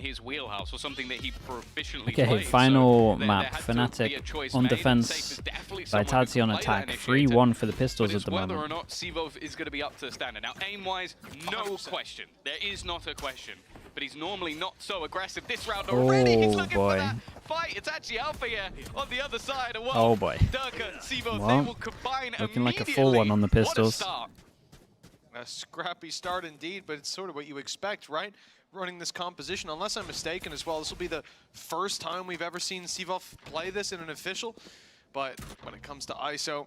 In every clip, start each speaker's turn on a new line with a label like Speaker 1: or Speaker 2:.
Speaker 1: his wheelhouse or something that he proficiently
Speaker 2: Okay,
Speaker 1: plays.
Speaker 2: final
Speaker 1: So
Speaker 2: map. Fnatic on defense, Vitality on attack. 3-1 for the Pistols at the moment.
Speaker 1: Whether or not Sivov is going to be up to the standard. Now, aim-wise, no 100%. Question. There is not a question. But he's normally not so aggressive this round already. He's looking for that fight. It's actually Alpha here on the other side. Well,
Speaker 2: oh boy.
Speaker 1: Durka, Sivov, they will combine
Speaker 2: looking like a full one on the Pistols.
Speaker 3: A scrappy start indeed, but it's sort of what you expect, right? Running this composition, unless I'm mistaken as well. This will be the first time we've ever seen Sivov play this in an official. But when it comes to ISO,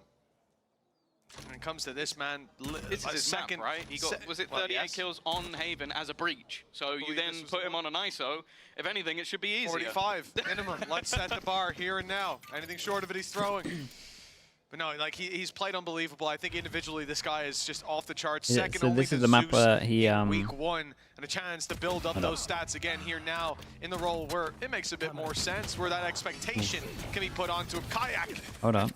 Speaker 3: when it comes to this man,
Speaker 1: this is his second, map, right? He got, was it 38 kills on Haven as a breach? So you then put him on an ISO. If anything, it should be easier.
Speaker 3: 45 minimum. Let's set the bar here and now. Anything short of it, he's throwing. But no, like he's played unbelievable. I think individually this guy is just off the charts.
Speaker 2: Yeah,
Speaker 3: second
Speaker 2: so
Speaker 3: only
Speaker 2: this is
Speaker 3: to
Speaker 2: the map
Speaker 3: Zeus
Speaker 2: where he
Speaker 3: in week 1, and a chance to build up those stats again here now in the role where it makes a bit more sense, where that expectation can be put onto him. Kayak.
Speaker 2: Hold up.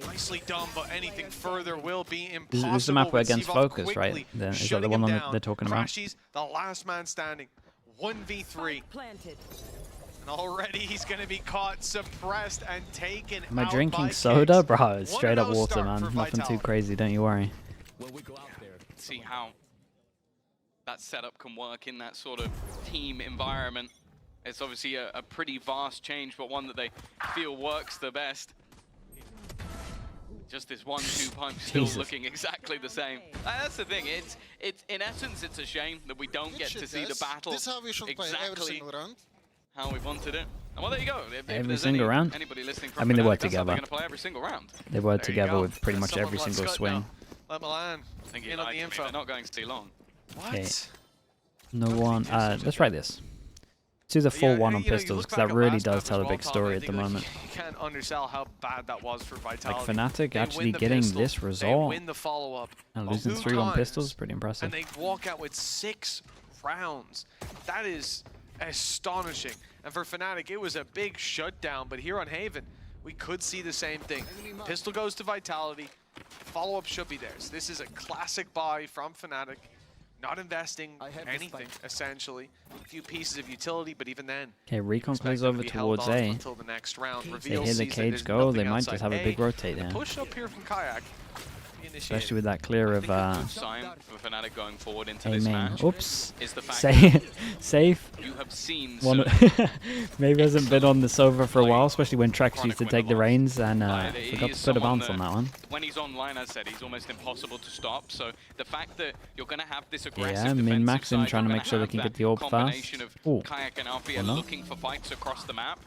Speaker 3: Nicely done, but anything further will be impossible.
Speaker 2: This is the map where against Focus, right? Then is that the one they're talking about?
Speaker 3: Crashes, the last man standing. 1v3. And already he's going to be caught, suppressed, and taken
Speaker 2: Am I
Speaker 3: out
Speaker 2: drinking
Speaker 3: by
Speaker 2: soda?
Speaker 3: Kicks.
Speaker 2: Bro, it's straight up
Speaker 3: 1-0
Speaker 2: water,
Speaker 3: start
Speaker 2: man.
Speaker 3: for
Speaker 2: Nothing
Speaker 3: Vitality.
Speaker 2: too crazy, don't you worry.
Speaker 1: When we go out there, see how that setup can work in that sort of team environment. It's obviously a pretty vast change, but one that they feel works the best. Just this 1-2 punch still looking exactly the same. That's the thing. It's in essence, it's a shame that we don't get to see the battle
Speaker 4: This is how we should play every single round.
Speaker 1: How we wanted it. Well, there you go. If
Speaker 2: Every single round?
Speaker 1: Anybody listening from
Speaker 2: I mean, they were
Speaker 1: Fnatic, that's how
Speaker 2: together.
Speaker 1: they're going to play every single round.
Speaker 2: They were
Speaker 1: There you
Speaker 2: together
Speaker 1: go.
Speaker 2: with pretty much every single swing.
Speaker 3: Let Milan in on the info.
Speaker 1: They're not going too long.
Speaker 3: What?
Speaker 2: Okay. No one. Let's try this. Do the 4-1 on Pistols, because that really does tell a big story at the moment.
Speaker 3: You can't undersell how bad that was for Vitality.
Speaker 2: Like Fnatic actually getting this result and losing 3-1 Pistols, pretty impressive.
Speaker 3: And they walk out with 6 rounds. That is astonishing. And for Fnatic, it was a big shutdown. But here on Haven, we could see the same thing. Pistol goes to Vitality. Follow-up should be theirs. This is a classic buy from Fnatic. Not investing anything, essentially. A few pieces of utility, but even then.
Speaker 2: Okay, Recon plays over towards A.
Speaker 3: Until the next round.
Speaker 2: They hear the cage go, they might just have a big rotate here.
Speaker 3: Push up here from Kayak.
Speaker 2: Especially with that clear of
Speaker 1: sign for Fnatic going forward into this
Speaker 2: main.
Speaker 1: match.
Speaker 2: Oops.
Speaker 1: Is the fact
Speaker 2: safe.
Speaker 1: You have seen
Speaker 2: maybe hasn't been on the Sova for a while, especially when Trex used to take the reins and forgot to put a bounce on that one.
Speaker 1: When he's online, as I said, he's almost impossible to stop. So the fact that you're going to have this aggressive
Speaker 2: defensive min-maxing, trying to make sure they can get the orb fast.
Speaker 1: Of Kayak and Alfia looking for fights across the map.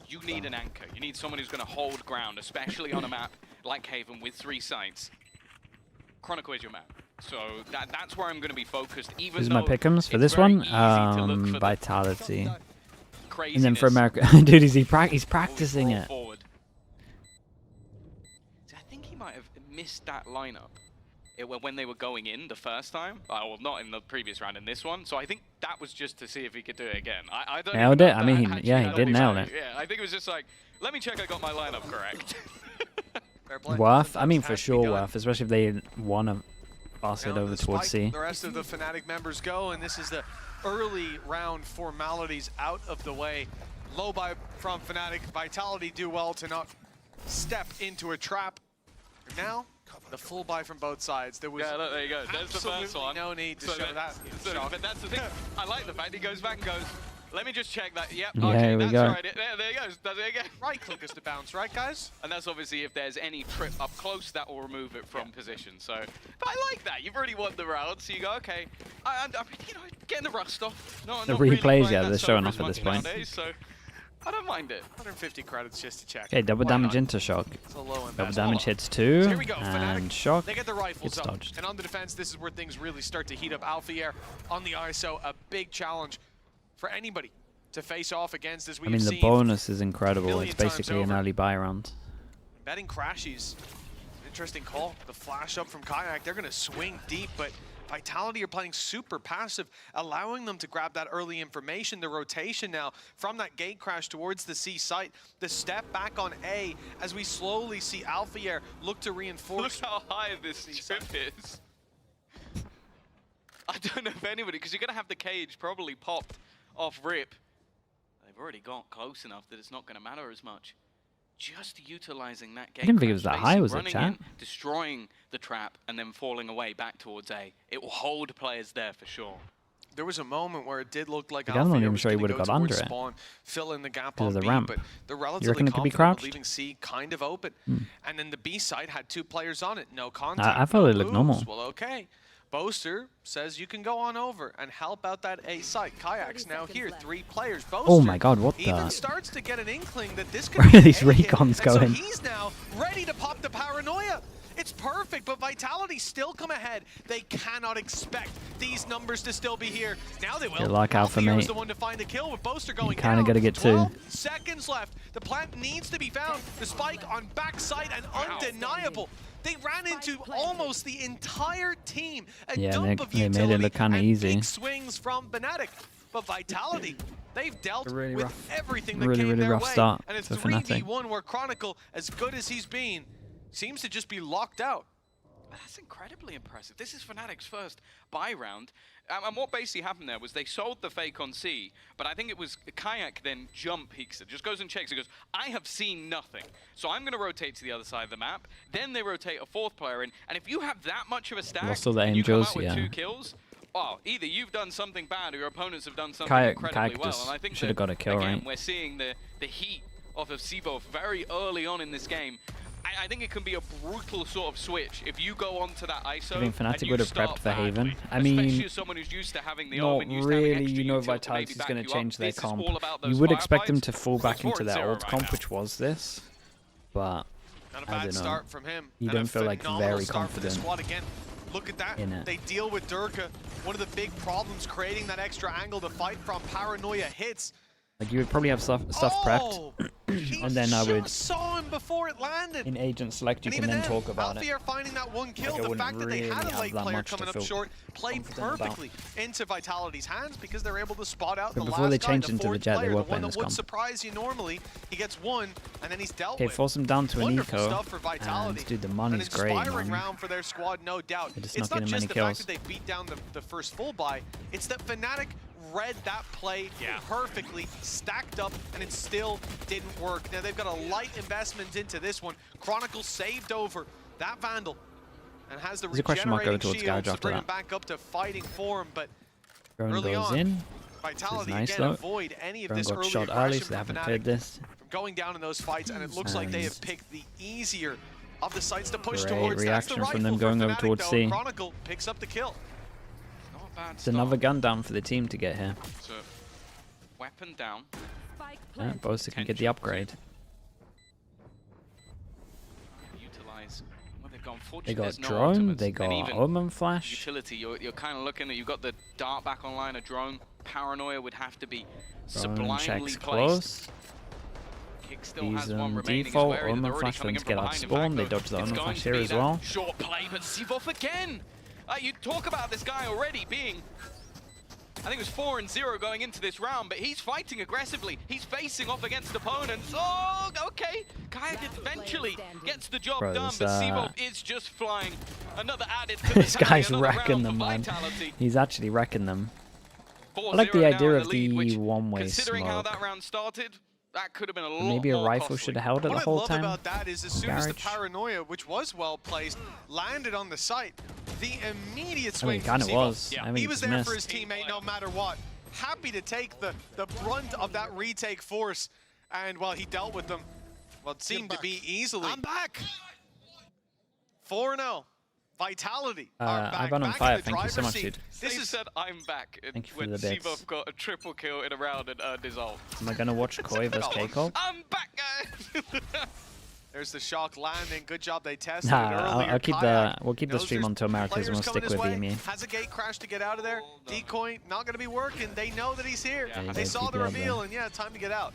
Speaker 1: You need an anchor. You need someone who's going to hold ground, especially on a map like Haven with 3 sites. Chronicle is your map. So that's where I'm going to be focused. Even
Speaker 2: These are my pick'ems for this one. Vitality. And then for America, dude, he's practicing it.
Speaker 1: Forward. I think he might have missed that lineup when they were going in the first time. Well, not in the previous round, in this one. So I think that was just to see if he could do it again. I don't
Speaker 2: nailed it. I mean, he did nail it.
Speaker 1: Yeah, I think it was just like, let me check I got my lineup correct.
Speaker 2: Worth. I mean, for sure worth, especially if they want to pass it over towards C.
Speaker 3: The rest of the Fnatic members go, and this is the early round formalities out of the way. Low buy from Fnatic. Vitality do well to not step into a trap. Now, the full buy from both sides. There was
Speaker 1: look, there you go. There's the first one.
Speaker 3: No need to show that.
Speaker 1: But that's the thing. I like the fact he goes back and goes, let me just check that. Yep,
Speaker 2: yeah,
Speaker 1: okay, that's
Speaker 2: go.
Speaker 1: right. There he goes. Does it again.
Speaker 3: Right click is to bounce, right, guys?
Speaker 1: And that's obviously if there's any trip up close, that will remove it from position. So, but I like that. You've already won the round, so you go, okay. I'm you know, getting the rust off.
Speaker 2: The replays, yeah, they're showing off at this point.
Speaker 1: Nowadays, so I don't mind it.
Speaker 3: 150 credits just to check.
Speaker 2: Okay, double damage into shock. Double damage hits 2,
Speaker 3: so here we go.
Speaker 2: and
Speaker 3: Fnatic,
Speaker 2: shock.
Speaker 3: They get the rifles
Speaker 2: It's
Speaker 3: up.
Speaker 2: dodged.
Speaker 3: And on the defense, this is where things really start to heat up. Alpha Air on the ISO, a big challenge for anybody to face off against, as we've
Speaker 2: I mean, the bonus is incredible. It's basically an early buy round.
Speaker 3: Betting crashes. Interesting call. The flash up from Kayak. They're going to swing deep, but Vitality are playing super passive, allowing them to grab that early information. The rotation now from that gate crash towards the C site. The step back on A as we slowly see Alpha Air look to reinforce.
Speaker 1: Look how high this trip is. I don't know if anybody, because you're going to have the cage probably popped off rip. They've already got close enough that it's not going to matter as much. Just utilizing that gate.
Speaker 2: I didn't think it was that high, was it,
Speaker 1: running
Speaker 2: chat?
Speaker 1: in, destroying the trap, and then falling away back towards A. It will hold players there for sure.
Speaker 3: There was a moment where it did look like
Speaker 2: I'm not even
Speaker 3: was
Speaker 2: sure he
Speaker 3: gonna
Speaker 2: would have
Speaker 3: go
Speaker 2: got under
Speaker 3: towards
Speaker 2: it.
Speaker 3: spawn, fill in the gap
Speaker 2: Because
Speaker 3: on
Speaker 2: of the
Speaker 3: B,
Speaker 2: ramp.
Speaker 3: but they're
Speaker 2: You
Speaker 3: relatively
Speaker 2: reckon it could be
Speaker 3: confident
Speaker 2: crouched?
Speaker 3: leaving C kind of open. And then the B side had 2 players on it, no
Speaker 2: I
Speaker 3: contact.
Speaker 2: thought
Speaker 3: no
Speaker 2: it looked normal.
Speaker 3: moves. Well, okay. Boaster says you can go on over and help out that A site. Kayak's now here, 3 players. Boaster
Speaker 2: Oh my god, what
Speaker 3: even
Speaker 2: the?
Speaker 3: starts to get an inkling that this could
Speaker 2: Where
Speaker 3: be
Speaker 2: are these
Speaker 3: a hit,
Speaker 2: recons
Speaker 3: and
Speaker 2: going?
Speaker 3: So he's now ready to pop the paranoia. It's perfect, but Vitality still come ahead. They cannot expect these numbers to still be here. Now they will.
Speaker 2: Good luck, Alpha,
Speaker 3: Alpha
Speaker 2: mate.
Speaker 3: the one to find a kill with Boaster going
Speaker 2: kinda
Speaker 3: down.
Speaker 2: gotta get
Speaker 3: 12 seconds left. The plant needs to be found. The spike on backside and undeniable. They ran into almost the entire team. A
Speaker 2: Yeah,
Speaker 3: dump of
Speaker 2: they made it
Speaker 3: utility
Speaker 2: look kinda
Speaker 3: and
Speaker 2: easy.
Speaker 3: big swings from Fnatic. But Vitality, they've dealt
Speaker 2: Really
Speaker 3: with
Speaker 2: rough.
Speaker 3: everything that
Speaker 2: Really,
Speaker 3: came
Speaker 2: really
Speaker 3: their
Speaker 2: rough
Speaker 3: way.
Speaker 2: start
Speaker 3: And it's
Speaker 2: for Fnatic.
Speaker 3: 3v1 where Chronicle, as good as he's been, seems to just be locked out.
Speaker 1: That's incredibly impressive. This is Fnatic's first buy round. And what basically happened there was they sold the fake on C, but I think it was Kayak then jump peeks it, just goes and checks. He goes, I have seen nothing. So I'm going to rotate to the other side of the map. Then they rotate a 4th player in. And if you have that much of a stack
Speaker 2: Lost all the
Speaker 1: and you come
Speaker 2: angels,
Speaker 1: out with
Speaker 2: yeah.
Speaker 1: 2 kills, well, either you've done something bad or your opponents have done something
Speaker 2: Kayak
Speaker 1: incredibly well.
Speaker 2: just
Speaker 1: And I think
Speaker 2: should have got a kill,
Speaker 1: again,
Speaker 2: right?
Speaker 1: we're seeing the heat off of Sivov very early on in this game. I think it can be a brutal sort of switch if you go onto that ISO.
Speaker 2: I think Fnatic
Speaker 1: and you
Speaker 2: would have
Speaker 1: start
Speaker 2: prepped for
Speaker 1: badly,
Speaker 2: Haven. I
Speaker 1: especially
Speaker 2: mean,
Speaker 1: as someone who's used to having the
Speaker 2: not
Speaker 1: arm and used to having
Speaker 2: really,
Speaker 1: extra
Speaker 2: you know,
Speaker 1: util to maybe
Speaker 2: Vitality is
Speaker 1: back
Speaker 2: going
Speaker 1: you
Speaker 2: to
Speaker 1: up.
Speaker 2: change their
Speaker 1: This is
Speaker 2: comp.
Speaker 1: all about
Speaker 2: You
Speaker 1: those
Speaker 2: would expect them
Speaker 1: firefights.
Speaker 2: to fall back into their
Speaker 1: 4-0
Speaker 2: old
Speaker 1: right
Speaker 2: comp,
Speaker 1: now.
Speaker 2: which was this, but
Speaker 3: Not a
Speaker 2: I
Speaker 3: bad
Speaker 2: don't know.
Speaker 3: start from him.
Speaker 2: You
Speaker 3: and
Speaker 2: don't
Speaker 3: a
Speaker 2: feel like
Speaker 3: phenomenal
Speaker 2: very
Speaker 3: start for this
Speaker 2: confident
Speaker 3: squad again. Look at that.
Speaker 2: in it.
Speaker 3: They deal with Durka. One of the big problems creating that extra angle to fight from. Paranoia hits.
Speaker 2: like you would probably have stuff prepped, and then I would,
Speaker 3: saw him before it landed.
Speaker 2: in agent select, you
Speaker 3: And
Speaker 2: can
Speaker 3: even
Speaker 2: then talk about
Speaker 3: Alfie
Speaker 2: it.
Speaker 3: are finding that one kill.
Speaker 2: Like, I
Speaker 3: the
Speaker 2: wouldn't
Speaker 3: fact that they had
Speaker 2: really
Speaker 3: a late
Speaker 2: have that
Speaker 3: player
Speaker 2: much to
Speaker 3: coming up
Speaker 2: feel
Speaker 3: short played
Speaker 2: confident about.
Speaker 3: perfectly into Vitality's hands because they're able to spot out
Speaker 2: But
Speaker 3: the
Speaker 2: before
Speaker 3: last
Speaker 2: they
Speaker 3: guy,
Speaker 2: changed
Speaker 3: the
Speaker 2: into the
Speaker 3: 4th
Speaker 2: Jet, they
Speaker 3: player,
Speaker 2: were
Speaker 3: the one
Speaker 2: playing
Speaker 3: that
Speaker 2: this
Speaker 3: would
Speaker 2: comp.
Speaker 3: surprise you normally. He gets one, and then he's dealt
Speaker 2: Okay,
Speaker 3: with.
Speaker 2: force them down to an
Speaker 3: Wonderful
Speaker 2: eco,
Speaker 3: stuff for Vitality.
Speaker 2: and dude, the
Speaker 3: An
Speaker 2: money's great,
Speaker 3: inspiring
Speaker 2: man.
Speaker 3: round for their squad, no doubt.
Speaker 2: They're just
Speaker 3: It's
Speaker 2: not
Speaker 3: not
Speaker 2: getting
Speaker 3: just
Speaker 2: many
Speaker 3: the
Speaker 2: kills.
Speaker 3: fact that they beat down the first full buy. It's that Fnatic read that play perfectly, stacked up, and it still didn't work. Now they've got a light investment into this one. Chronicle saved over that Vandal and has the
Speaker 2: There's a question mark over
Speaker 3: regenerating
Speaker 2: towards
Speaker 3: shields
Speaker 2: Garage
Speaker 3: to
Speaker 2: after
Speaker 3: bring him
Speaker 2: that.
Speaker 3: back up to fighting form, but
Speaker 2: Drone
Speaker 3: early
Speaker 2: goes
Speaker 3: on,
Speaker 2: in.
Speaker 3: Vitality
Speaker 2: nice,
Speaker 3: again
Speaker 2: though.
Speaker 3: avoid any of
Speaker 2: Drone
Speaker 3: this
Speaker 2: got
Speaker 3: early
Speaker 2: shot
Speaker 3: aggression
Speaker 2: early, so they
Speaker 3: from
Speaker 2: haven't
Speaker 3: Fnatic
Speaker 2: cleared this.
Speaker 3: from going down in those fights, and it looks like they have picked the easier of the sites to push
Speaker 2: Great
Speaker 3: towards. That's the
Speaker 2: reaction from
Speaker 3: rifle
Speaker 2: them
Speaker 3: for
Speaker 2: going over
Speaker 3: Fnatic,
Speaker 2: towards
Speaker 3: though.
Speaker 2: C.
Speaker 3: Chronicle picks up the kill.
Speaker 1: Not a bad
Speaker 2: It's
Speaker 1: start.
Speaker 2: another gun down for the team to get here.
Speaker 1: So, weapon down.
Speaker 2: Yeah, Boaster can get the upgrade.
Speaker 1: Utilize. Well, they've gone
Speaker 2: They
Speaker 1: fortunate.
Speaker 2: got
Speaker 1: There's no
Speaker 2: drone,
Speaker 1: ultimates.
Speaker 2: they
Speaker 1: And
Speaker 2: got
Speaker 1: even
Speaker 2: Omen Flash.
Speaker 1: utility. You're kind of looking at. You've got the dart back online. A drone. Paranoia would have to be
Speaker 2: Drone
Speaker 1: sublimely
Speaker 2: checks
Speaker 1: placed.
Speaker 2: close.
Speaker 1: Kick still
Speaker 2: He's
Speaker 1: has one remaining. He's
Speaker 2: default.
Speaker 1: wary that
Speaker 2: Omen
Speaker 1: they're already
Speaker 2: Flash
Speaker 1: coming
Speaker 2: for
Speaker 1: in
Speaker 2: them to
Speaker 1: from
Speaker 2: get out
Speaker 1: behind. In
Speaker 2: spawn.
Speaker 1: fact,
Speaker 2: They
Speaker 1: though,
Speaker 2: dodge the
Speaker 1: it's
Speaker 2: Omen
Speaker 1: going
Speaker 2: Flash
Speaker 1: to
Speaker 2: here
Speaker 1: be
Speaker 2: as
Speaker 1: that
Speaker 2: well.
Speaker 1: Short play, but Sivov again. You talk about this guy already being. I think it was 4-0 going into this round, but he's fighting aggressively. He's facing off against opponents. Oh, okay. Kayak eventually gets the job
Speaker 2: Bro,
Speaker 1: done,
Speaker 2: this,
Speaker 1: but Sivov is just flying. Another added to the
Speaker 2: This
Speaker 1: tally,
Speaker 2: guy's
Speaker 1: another
Speaker 2: wrecking
Speaker 1: round
Speaker 2: them,
Speaker 1: for
Speaker 2: man.
Speaker 1: Vitality.
Speaker 2: He's actually wrecking them.
Speaker 1: 4-0
Speaker 2: I like the
Speaker 1: now
Speaker 2: idea
Speaker 1: in
Speaker 2: of
Speaker 1: the lead, which,
Speaker 2: the one-way
Speaker 1: considering how
Speaker 2: smoke.
Speaker 1: that round started, that could have been a lot
Speaker 2: Maybe a
Speaker 1: more
Speaker 2: rifle
Speaker 1: costly.
Speaker 2: should have held it the
Speaker 3: What I
Speaker 2: whole
Speaker 3: love
Speaker 2: time.
Speaker 3: about that is as soon as the
Speaker 2: Garage.
Speaker 3: Paranoia, which was well placed, landed on the site, the immediate
Speaker 2: I
Speaker 3: swing
Speaker 2: mean, it kind
Speaker 3: from
Speaker 2: of
Speaker 3: Sivov.
Speaker 2: was.
Speaker 1: Yeah.
Speaker 2: I mean,
Speaker 3: He was there
Speaker 2: missed.
Speaker 3: for his teammate no matter what. Happy to take the brunt of that retake force. And while he dealt with them, well, it seemed to be easily. I'm back! 4-0. Vitality are back,
Speaker 2: I've been on
Speaker 3: back in
Speaker 2: fire.
Speaker 3: the
Speaker 2: Thank you so
Speaker 3: driver's
Speaker 2: much,
Speaker 3: seat.
Speaker 2: dude.
Speaker 3: This
Speaker 1: Steve
Speaker 3: is
Speaker 1: said, I'm back. And
Speaker 2: Thank you for
Speaker 1: when
Speaker 2: the bits.
Speaker 1: Sivov got a triple kill in a round and earned his ult.
Speaker 2: Am I gonna watch Koi vs Keiko?
Speaker 1: I'm back, guys!
Speaker 3: There's the shock landing. Good job they tested
Speaker 2: Nah,
Speaker 3: it earlier.
Speaker 2: I'll keep
Speaker 3: Kayak
Speaker 2: we'll keep the
Speaker 3: knows
Speaker 2: stream
Speaker 3: there's
Speaker 2: on to Americas and
Speaker 3: players
Speaker 2: we'll
Speaker 3: coming
Speaker 2: stick with
Speaker 3: his way.
Speaker 2: EMEA.
Speaker 3: Has a gate crash to get out of there. Decoy not going to be working. They know that he's here.
Speaker 1: Yeah,
Speaker 3: they
Speaker 2: he
Speaker 3: saw
Speaker 2: does
Speaker 3: the
Speaker 2: keep it up
Speaker 3: reveal,
Speaker 2: there.
Speaker 3: and yeah, time to get out.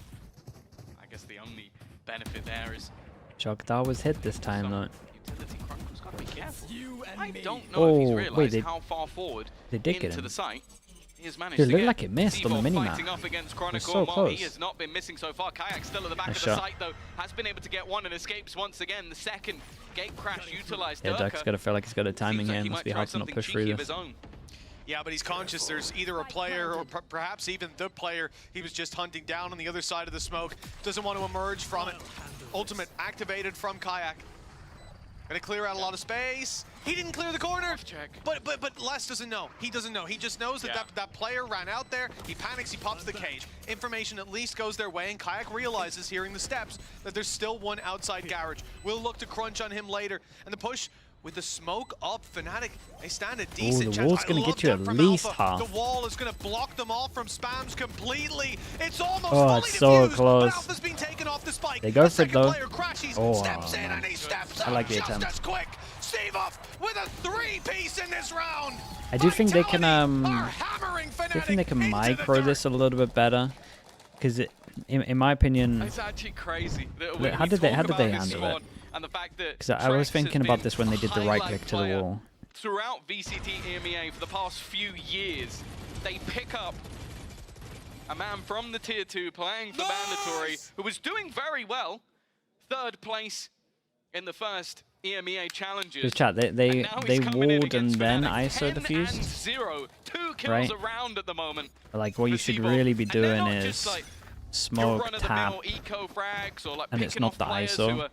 Speaker 1: I guess the only benefit there is
Speaker 2: Shockdar was hit this time
Speaker 1: some
Speaker 2: though.
Speaker 1: utility. Chronicle's got to be careful. I don't know if he's
Speaker 2: Oh,
Speaker 1: realised
Speaker 2: wait, they-
Speaker 1: how far forward
Speaker 2: they did get
Speaker 1: into
Speaker 2: him.
Speaker 1: the site he has managed
Speaker 2: Dude,
Speaker 1: to
Speaker 2: looked
Speaker 1: get.
Speaker 2: like it missed on the
Speaker 1: Sivov
Speaker 2: minimap.
Speaker 1: fighting up against Chronicle.
Speaker 2: so
Speaker 1: While he
Speaker 2: close.
Speaker 1: has not been missing so far. Kayak still at the back
Speaker 2: Nice
Speaker 1: of the
Speaker 2: shot.
Speaker 1: site though. Has been able to get one and escapes once again. The second gate crash utilized.
Speaker 2: Yeah, Duck's gotta feel like he's got a timing
Speaker 1: Seems like
Speaker 2: here.
Speaker 1: he
Speaker 2: Must
Speaker 1: might
Speaker 2: be
Speaker 1: try
Speaker 2: hard to not
Speaker 1: something
Speaker 2: push
Speaker 1: cheeky
Speaker 2: through
Speaker 1: of
Speaker 2: this.
Speaker 1: his own.
Speaker 3: Yeah, but he's conscious there's either a player or perhaps even the player he was just hunting down on the other side of the smoke. Doesn't want to emerge from it. Ultimate activated from Kayak. Gonna clear out a lot of space. He didn't clear the corner.
Speaker 1: Check.
Speaker 3: But Les doesn't know. He doesn't know. He just knows that that player ran out there. He panics, he pops the cage. Information at least goes their way, and Kayak realizes, hearing the steps, that there's still one outside garage. We'll look to crunch on him later. And the push with the smoke up, Fnatic, they stand a decent chance.
Speaker 2: The wall's going to get you at least half.
Speaker 3: The wall is going to block them off from spams completely. It's almost
Speaker 2: fully
Speaker 3: it's
Speaker 2: so
Speaker 3: defused,
Speaker 2: close.
Speaker 3: But Alpha's been taken off the spike.
Speaker 2: They go for it though.
Speaker 3: Steps in and he steps
Speaker 2: I like the
Speaker 3: just
Speaker 2: attempt.
Speaker 3: as quick. Steve off with a 3-piece in this round.
Speaker 2: I do think they can micro this a little bit better, because in my opinion,
Speaker 1: it's actually crazy.
Speaker 2: How did they handle it?
Speaker 1: And the fact that
Speaker 2: because I was thinking about this when they did the right click to the wall.
Speaker 1: Throughout VCT EMEA for the past few years, they pick up a man from the tier 2 playing for Mandatory who was doing very well, 3rd place in the first EMEA challenges.
Speaker 2: Because chat, they walled and then ISO defused.
Speaker 1: 0, 2 kills
Speaker 2: right?
Speaker 1: around at the moment.
Speaker 2: Like what you should really be doing is smoke, tap,
Speaker 1: eco frags or like
Speaker 2: and it's not the ISO.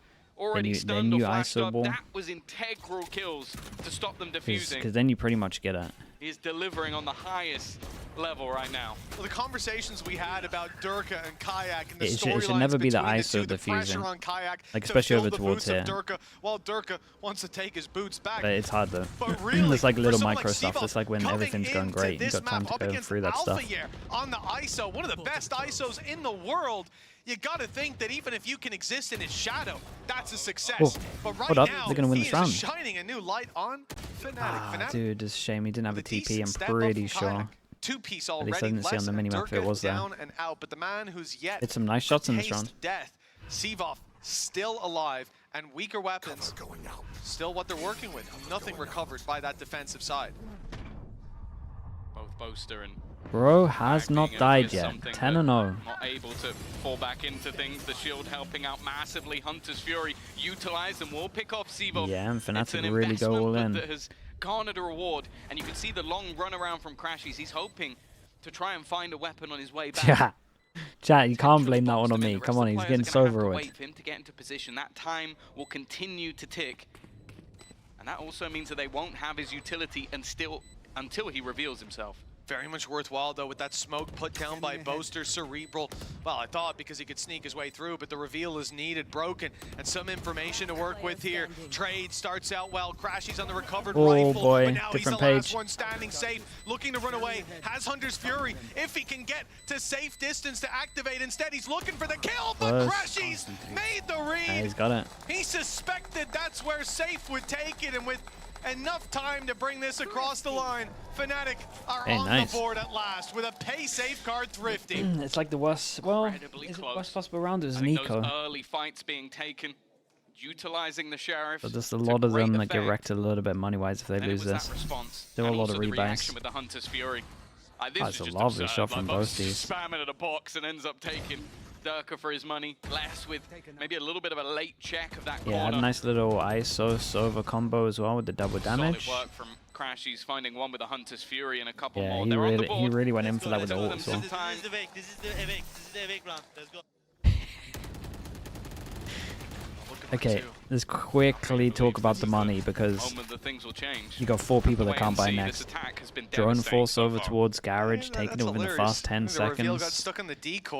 Speaker 2: Then you ISO ball.
Speaker 1: That was integral kills to stop them defusing.
Speaker 2: Because then you pretty much get it.
Speaker 1: He's delivering on the highest level right now.
Speaker 3: Well, the conversations we had about Durka and Kayak and the
Speaker 2: it should never be the ISO defusing, like especially over towards here.
Speaker 3: While Durka wants to take his boots back.
Speaker 2: But it's hard though.
Speaker 3: Really,
Speaker 2: there's like little micro
Speaker 3: like
Speaker 2: stuff. It's like when everything's going great, you've got time to go through that stuff.
Speaker 3: On the ISO, one of the best ISOs in the world. You gotta think that even if you can exist in his shadow, that's a success. But right now,
Speaker 2: they're gonna win
Speaker 3: he
Speaker 2: this round.
Speaker 3: is shining a new light on Fnatic.
Speaker 2: Ah, dude, it's a shame he didn't have a TP. I'm pretty sure.
Speaker 3: 2-piece
Speaker 2: At
Speaker 3: already.
Speaker 2: least I didn't see on the minimap if it was there.
Speaker 3: Down and out, but the man who's yet
Speaker 2: hit some nice shots in this round.
Speaker 3: Death. Sivov still alive, and weaker weapons. Still what they're working with. Nothing recovered by that defensive side.
Speaker 1: Both Boaster and
Speaker 2: Bro has not died yet. 10-0.
Speaker 1: Not able to fall back into things. The shield helping out massively. Hunter's Fury utilized and will pick off Sivo.
Speaker 2: Yeah, and Fnatic really go all in.
Speaker 1: That has garnered a reward, and you can see the long run around from Crashies. He's hoping to try and find a weapon on his way back.
Speaker 2: Chat, you can't blame that one on me. Come on, he's getting so overweight.
Speaker 1: Wait for him to get into position. That time will continue to tick, and that also means that they won't have his utility until he reveals himself.
Speaker 3: Very much worthwhile, though, with that smoke put down by Boaster. Cerebral, well, I thought because he could sneak his way through, but the reveal is needed, broken, and some information to work with here. Trade starts out well. Crashies on the recovered rifle,
Speaker 2: boy,
Speaker 3: but now he's the
Speaker 2: different
Speaker 3: last
Speaker 2: page.
Speaker 3: one standing safe, looking to run away. Has Hunter's Fury, if he can get to safe distance to activate. Instead, he's looking for the kill, but Crashies made the read.
Speaker 2: Yeah, he's got it.
Speaker 3: He suspected that's where safe would take it, and with enough time to bring this across the line, Fnatic are on the board at last with a pay safeguard thrifting.
Speaker 2: It's like the worst, well, is it worst possible round? It was Nico.
Speaker 1: Those early fights being taken, utilizing the Sheriff.
Speaker 2: But there's a lot of them that get wrecked a little bit money-wise if they lose this. There are a lot of rebuys.
Speaker 1: With the Hunter's Fury.
Speaker 2: That's a lovely shot from both these.
Speaker 1: Spamming at a box and ends up taking Durka for his money. Less with maybe a little bit of a late check of that corner.
Speaker 2: Yeah, a nice little ISO Sova combo as well with the double damage.
Speaker 1: Solid work from Crashies, finding one with a Hunter's Fury and a couple
Speaker 2: yeah,
Speaker 1: more.
Speaker 2: He really went in for that with the ult as well.
Speaker 4: This is the wake. This is the wake round. Let's go.
Speaker 2: Okay, let's quickly talk about the money because you got 4 people that can't buy next. Drone force over towards garage, taking it within the first 10 seconds.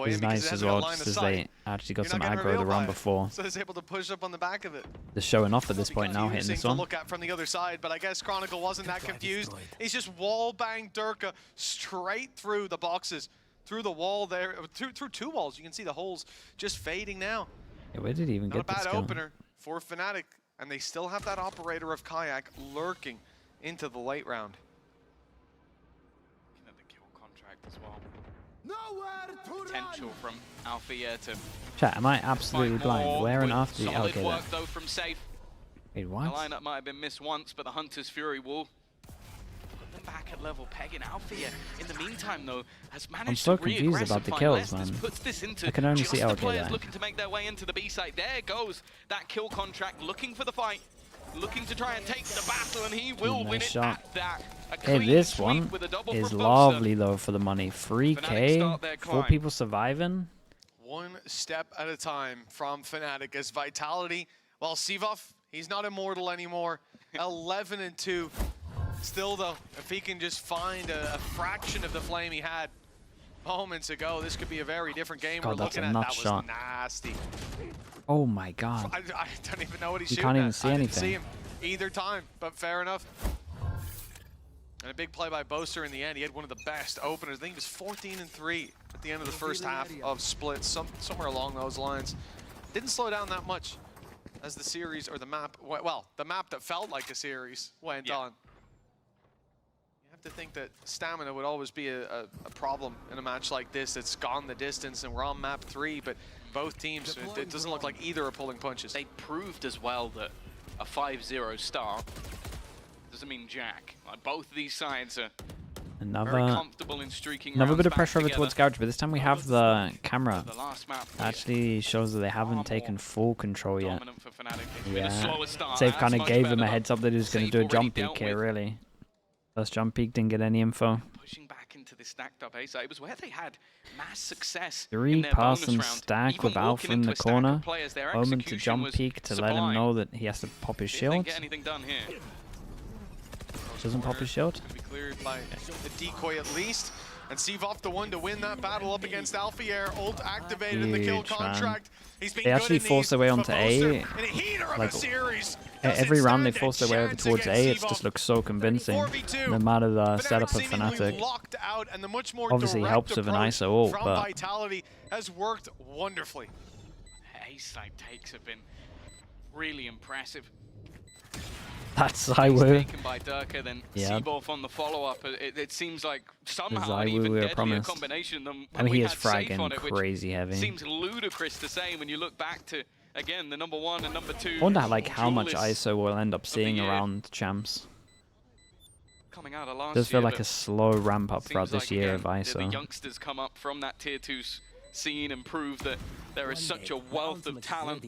Speaker 2: Is nice as well, just as they actually got some aggro the run before.
Speaker 3: So he's able to push up on the back of it.
Speaker 2: They're showing off at this point now, hitting this one.
Speaker 3: Look at from the other side, but I guess Chronicle wasn't that confused. He's just wall banged Durka straight through the boxes, through the wall there, through 2 walls. You can see the holes just fading now.
Speaker 2: Yeah, where did he even get this
Speaker 3: Not a bad
Speaker 2: going?
Speaker 3: opener for Fnatic, and they still have that operator of Kayak lurking into the late round.
Speaker 1: Looking at the kill contract as well. Potential from Althea to
Speaker 2: chat, am I absolutely blind? Where on earth did he
Speaker 1: solid work though from Safe.
Speaker 2: Wait, what?
Speaker 1: The lineup might have been missed once, but the Hunter's Fury will put them back at level. Pegging Althea in the meantime though has managed
Speaker 2: so
Speaker 1: to
Speaker 2: confused about the kills, man.
Speaker 1: Puts this into
Speaker 2: I can only see
Speaker 1: the
Speaker 2: LK
Speaker 1: players
Speaker 2: there.
Speaker 1: looking to make their way into the B site. There goes that kill contract, looking for the fight. looking to try and take the battle, and he will win it
Speaker 2: shot.
Speaker 1: at that.
Speaker 2: Okay, this one is lovely though for the money. 3K, 4 people surviving.
Speaker 3: One step at a time from Fnatic as Vitality. Well, Sivov, he's not immortal anymore. 11-2. Still though, if he can just find a fraction of the flame he had moments ago, this could be a very different game.
Speaker 2: God,
Speaker 3: we're looking at. That
Speaker 2: shot.
Speaker 3: was nasty.
Speaker 2: Oh my God.
Speaker 3: I don't even know what he's
Speaker 2: you
Speaker 3: shooting
Speaker 2: can't even
Speaker 3: at.
Speaker 2: see
Speaker 3: I
Speaker 2: anything.
Speaker 3: didn't see him either time, but fair enough. And a big play by Boaster in the end. He had one of the best openers. I think he was 14-3 at the end of the first half of splits, somewhere along those lines. Didn't slow down that much as the series, or the map, well, the map that felt like a series went on. You have to think that stamina would always be a problem in a match like this. It's gone the distance, and we're on map 3, but both teams, it doesn't look like either are pulling punches.
Speaker 1: They proved as well that a 5-0 start doesn't mean jack. Like, both of these sides are very comfortable in streaking
Speaker 2: another bit of
Speaker 1: rounds
Speaker 2: pressure
Speaker 1: back
Speaker 2: over towards Garage, but this time we have the camera.
Speaker 1: The last map
Speaker 2: Actually shows that they haven't taken full control yet.
Speaker 1: for Fnatic. It's been a slower start.
Speaker 2: Save
Speaker 1: That's
Speaker 2: kind of
Speaker 1: much
Speaker 2: gave
Speaker 1: better
Speaker 2: him a
Speaker 1: though.
Speaker 2: heads up that he was going to do a
Speaker 1: Save
Speaker 2: jump
Speaker 1: already
Speaker 2: peek
Speaker 1: dealt
Speaker 2: here,
Speaker 1: with.
Speaker 2: really. First jump peek, didn't get any info.
Speaker 1: Pushing back into this stacked up A side. It was where they had mass success.
Speaker 2: 3-person stack with Alpha in the corner. Omen to jump peek to let him know that he has to pop his shield.
Speaker 1: Get anything done here.
Speaker 2: Doesn't pop his shield.
Speaker 3: Be cleared by the decoy at least. And Sivov the one to win that battle up against Alphier. Ult activated in the kill contract. He's been
Speaker 2: they actually force their way onto A.
Speaker 3: Like,
Speaker 2: every round they force their way over towards A. It just looks so convincing. No matter the setup of Fnatic. Obviously helps with an ISO ult, but
Speaker 3: Vitality has worked wonderfully.
Speaker 1: A side takes have been really impressive.
Speaker 2: that's Zywoo.
Speaker 1: Taken by Durka, then Seaborth on the follow-up. It seems like somehow an
Speaker 2: Zywoo
Speaker 1: even
Speaker 2: we were
Speaker 1: deadlier
Speaker 2: promised.
Speaker 1: combination than
Speaker 2: I mean,
Speaker 1: we
Speaker 2: he is
Speaker 1: had Safe
Speaker 2: fragging
Speaker 1: on it, which
Speaker 2: crazy heavy.
Speaker 1: seems ludicrous to say when you look back to, again, the number 1 and number 2.
Speaker 2: I wonder like how much
Speaker 1: duelists
Speaker 2: ISO we'll end up seeing
Speaker 1: year.
Speaker 2: around champs.
Speaker 1: Coming out of last
Speaker 2: Does feel
Speaker 1: year,
Speaker 2: like a slow ramp up throughout
Speaker 1: seems
Speaker 2: this
Speaker 1: like,
Speaker 2: year
Speaker 1: again,
Speaker 2: of ISO.
Speaker 1: The youngsters come up from that tier 2 scene and prove that there is such a wealth of talent.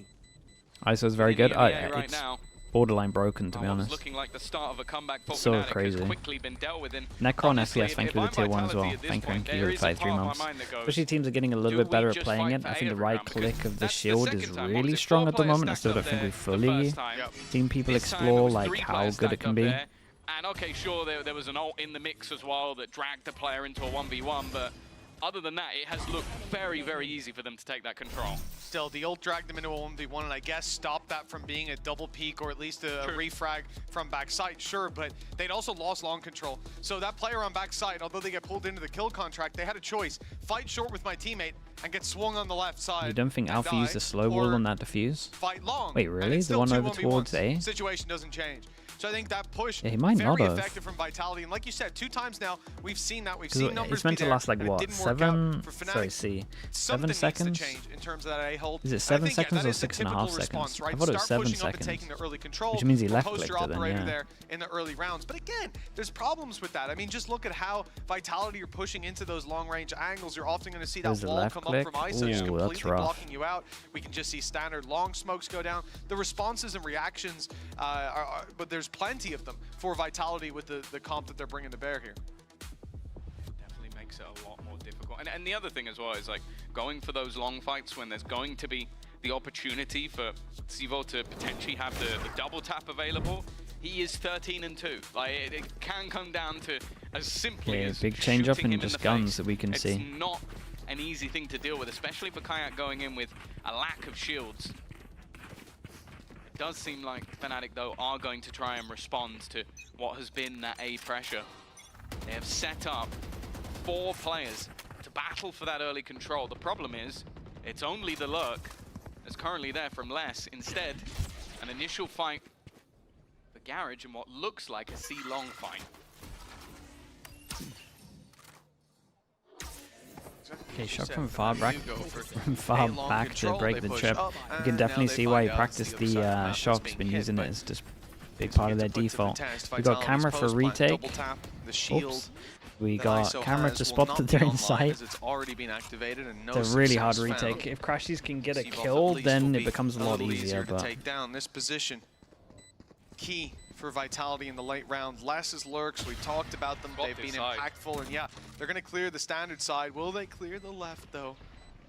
Speaker 2: ISO is very
Speaker 1: in
Speaker 2: good.
Speaker 1: EMEA right
Speaker 2: It's
Speaker 1: now.
Speaker 2: borderline broken, to be
Speaker 1: It's
Speaker 2: honest.
Speaker 1: looking like the start of a comeback for
Speaker 2: So
Speaker 1: Fnatic
Speaker 2: crazy.
Speaker 1: has quickly been dealt with. And
Speaker 2: Necron
Speaker 1: honestly,
Speaker 2: FPS, thank you for the tier 1 as well. Thank you for the 3 months. Especially teams are getting a little bit better at playing it. I think the right click of the shield is really strong at the moment. I still don't think we've fully seen people explore like how good it can be.
Speaker 1: And okay, sure, there was an ult in the mix as well that dragged the player into a 1v1, but other than that, it has looked very, very easy for them to take that control.
Speaker 3: Still, the ult dragged them into a 1v1, and I guess stopped that from being a double peek or at least a refrag from backside, sure, but they'd also lost long control. So that player on backside, although they get pulled into the kill contract, they had a choice. Fight short with my teammate and get swung on the left side.
Speaker 2: You don't think Alpha used a slow wall on that defuse?
Speaker 3: Fight long.
Speaker 2: Wait, really? The one over towards A?
Speaker 3: Situation doesn't change. So I think that push
Speaker 2: he might
Speaker 3: very
Speaker 2: not have.
Speaker 3: effective from Vitality, and like you said, 2 times now we've seen that. We've seen numbers
Speaker 2: it's meant
Speaker 3: be
Speaker 2: to
Speaker 3: there,
Speaker 2: last like
Speaker 3: and it
Speaker 2: what?
Speaker 3: didn't work out for
Speaker 2: 7?
Speaker 3: Fnatic.
Speaker 2: Sorry, C. 7
Speaker 3: Something
Speaker 2: seconds?
Speaker 3: needs to change in terms of that A hold.
Speaker 2: Is it 7 seconds or 6.5 seconds?
Speaker 3: Right?
Speaker 2: I thought it was
Speaker 3: Start
Speaker 2: 7
Speaker 3: pushing up and
Speaker 2: seconds.
Speaker 3: taking the early control,
Speaker 2: Which means he left
Speaker 3: poster
Speaker 2: clicked it then,
Speaker 3: operator
Speaker 2: yeah.
Speaker 3: there in the early rounds. But again, there's problems with that. I mean, just look at how Vitality are pushing into those long range angles. You're often going to see that
Speaker 2: There's a
Speaker 3: wall
Speaker 2: left
Speaker 3: come
Speaker 2: click.
Speaker 3: up from ISO, just
Speaker 2: Ooh, that's
Speaker 3: completely
Speaker 2: rough.
Speaker 3: blocking you out. We can just see standard long smokes go down. The responses and reactions, but there's plenty of them for Vitality with the comp that they're bringing to bear here.
Speaker 1: Definitely makes it a lot more difficult. And the other thing as well is like going for those long fights when there's going to be the opportunity for Sivo to potentially have the double tap available. He is 13-2. Like it can come down to as simply as
Speaker 2: big change up
Speaker 1: shooting
Speaker 2: in
Speaker 1: him
Speaker 2: just
Speaker 1: the
Speaker 2: guns
Speaker 1: face.
Speaker 2: that we can see.
Speaker 1: It's not an easy thing to deal with, especially for Kayak going in with a lack of shields. It does seem like Fnatic, though, are going to try and respond to what has been that A pressure. They have set up 4 players to battle for that early control. The problem is, it's only the lurk that's currently there from Les. Instead, an initial fight for Garage in what looks like a C-long fight.
Speaker 2: Okay, shot from far back, to break the trip. You can definitely see why he practiced the shocks, been using it as just a big part of their default. We got camera for retake. Oops. We got camera to spot that they're in sight. It's a really hard retake. If Crashies can get a kill, then it becomes a lot easier. But
Speaker 3: take down this position. key for Vitality in the late round. Less is lurks. We've talked about them. They've been impactful, and yeah, they're going to clear the standard side. Will they clear the left, though?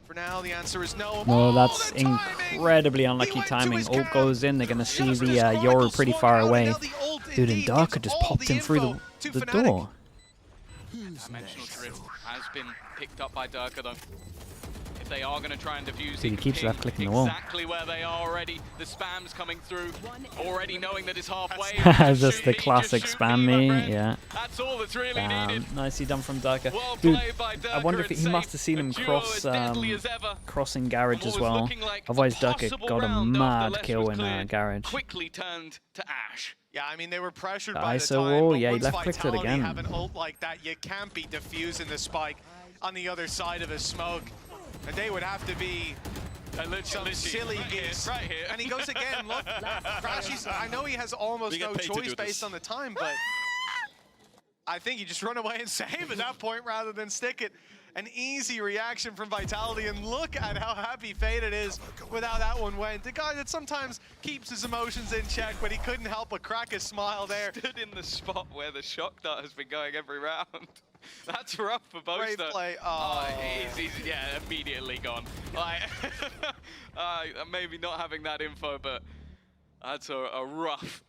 Speaker 3: For now, the answer is no.
Speaker 2: No, that's incredibly unlucky timing. Ult goes in. They're going to see the Yoru pretty far away. Dude, and Darker just popped him through the door.
Speaker 1: Dimensional drift has been picked up by Durka, though. If they are going to try and defuse,
Speaker 2: he keeps left clicking the wall.
Speaker 1: Exactly where they are already. The spam's coming through, already knowing that it's halfway.
Speaker 2: Just the classic spam me, yeah.
Speaker 1: That's all that's really needed.
Speaker 2: Nicely done from Durka. Dude, I wonder if he must have seen him crossing garage as well. Otherwise, Durka got a mad kill in garage.
Speaker 1: Quickly turned to ash.
Speaker 3: Yeah, I mean, they were pressured
Speaker 2: the
Speaker 3: by
Speaker 2: ISO
Speaker 3: the time,
Speaker 2: wall,
Speaker 3: but
Speaker 2: yeah, he
Speaker 3: once
Speaker 2: left clicked it
Speaker 3: Vitality
Speaker 2: again.
Speaker 3: have an ult like that, you can't be defusing the spike on the other side of a smoke. And they would have to be some silly geese.
Speaker 1: Right here.
Speaker 3: And he goes again, look. Crashy's, I know he has almost no choice based on the time, but I think you just run away and save at that point rather than stick it. An easy reaction from Vitality, and look at how happy Faded is with how that one went. The guy that sometimes keeps his emotions in check, but he couldn't help but crack a smile there.
Speaker 1: Stood in the spot where the shock dart has been going every round. That's rough for both.
Speaker 3: Great play. Oh.
Speaker 1: He's yeah, immediately gone. Like, maybe not having that info, but that's a rough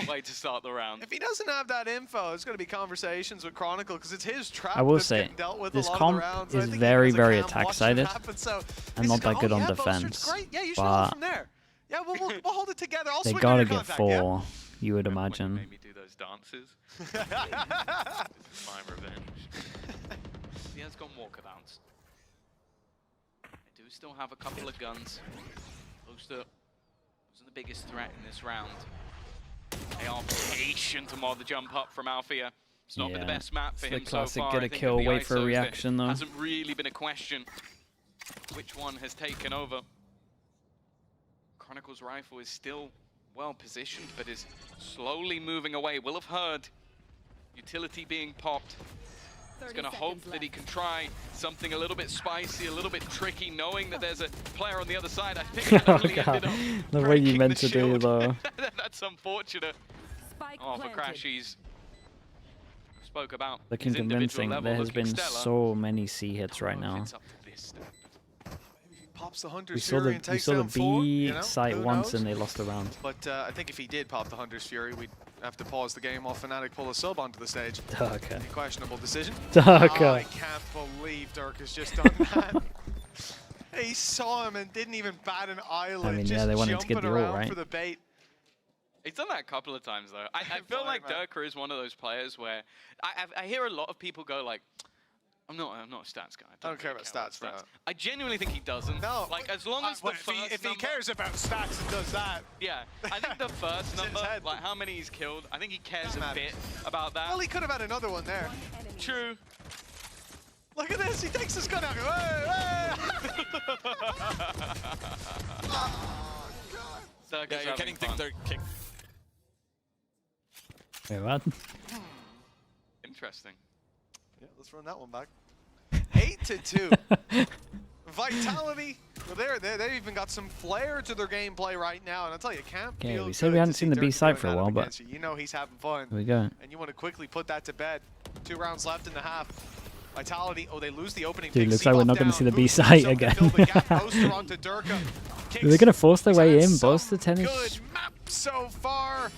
Speaker 1: way to start the round.
Speaker 3: If he doesn't have that info, it's going to be conversations with Chronicle because it's his trap.
Speaker 2: I will say, this comp is very, very attack-sided and not that good on defense.
Speaker 3: Yeah, you should hold from there. Yeah, we'll hold it together. I'll
Speaker 2: they
Speaker 3: swing
Speaker 2: gotta
Speaker 3: your
Speaker 2: get
Speaker 3: contact,
Speaker 2: 4,
Speaker 3: yeah?
Speaker 2: you would imagine.
Speaker 1: Made me do those dances. This is my revenge. He has gone walkabouts. They do still have a couple of guns. Those are the biggest threat in this round. They are patient to mod the jump up from Althea. It's not been the best map for him so far.
Speaker 2: Get a kill, wait for a reaction though.
Speaker 1: Hasn't really been a question which one has taken over. Chronicle's rifle is still well positioned, but is slowly moving away. Will have heard utility being popped. He's going to hope that he can try something a little bit spicy, a little bit tricky, knowing that there's a player on the other side. I think
Speaker 2: the way you meant to do though.
Speaker 1: That's unfortunate. For Crashies. Spoke about
Speaker 2: looking convincing. There has been so many C hits right now.
Speaker 3: Pops the Hunter's
Speaker 2: we saw
Speaker 3: Fury and takes
Speaker 2: the
Speaker 3: down 4,
Speaker 2: B site once and they lost the round.
Speaker 3: But I think if he did pop the Hunter's Fury, we'd have to pause the game while Fnatic pull a sub onto the stage.
Speaker 2: Durka.
Speaker 3: Questionable decision.
Speaker 2: Durka.
Speaker 3: Oh, I can't believe Durka's just done that. He saw him and didn't even bat an eyelid.
Speaker 2: I mean, yeah, they wanted to get the ult, right?
Speaker 3: For the bait.
Speaker 1: He's done that a couple of times, though. I feel like Durka is one of those players where I hear a lot of people go like, I'm not a stats guy.
Speaker 3: I don't care about stats.
Speaker 1: I genuinely think he doesn't.
Speaker 3: No.
Speaker 1: Like, as long as
Speaker 3: if he cares about stats and does that.
Speaker 1: Yeah. I think the first number, like how many he's killed, I think he cares a bit about that.
Speaker 3: Well, he could have had another one there.
Speaker 1: True.
Speaker 3: Look at this. He takes his gun out. Hey,
Speaker 1: hey.
Speaker 5: Yeah, you're getting their kick.
Speaker 2: Wait, what?
Speaker 1: Interesting.
Speaker 3: Yeah, let's run that one back. 8-2. Vitality. Well, they've even got some flair to their gameplay right now, and I'll tell you, can't feel
Speaker 2: we said we hadn't seen the B site for a while, but
Speaker 3: you know he's having fun.
Speaker 2: Here we go.
Speaker 3: And you want to quickly put that to bed. 2 rounds left in the half. Vitality. Oh, they lose the opening.
Speaker 2: Dude, looks like we're not going to see the B site again.
Speaker 3: They're
Speaker 2: going to force their way in. Both the tennis.
Speaker 3: Good map so far.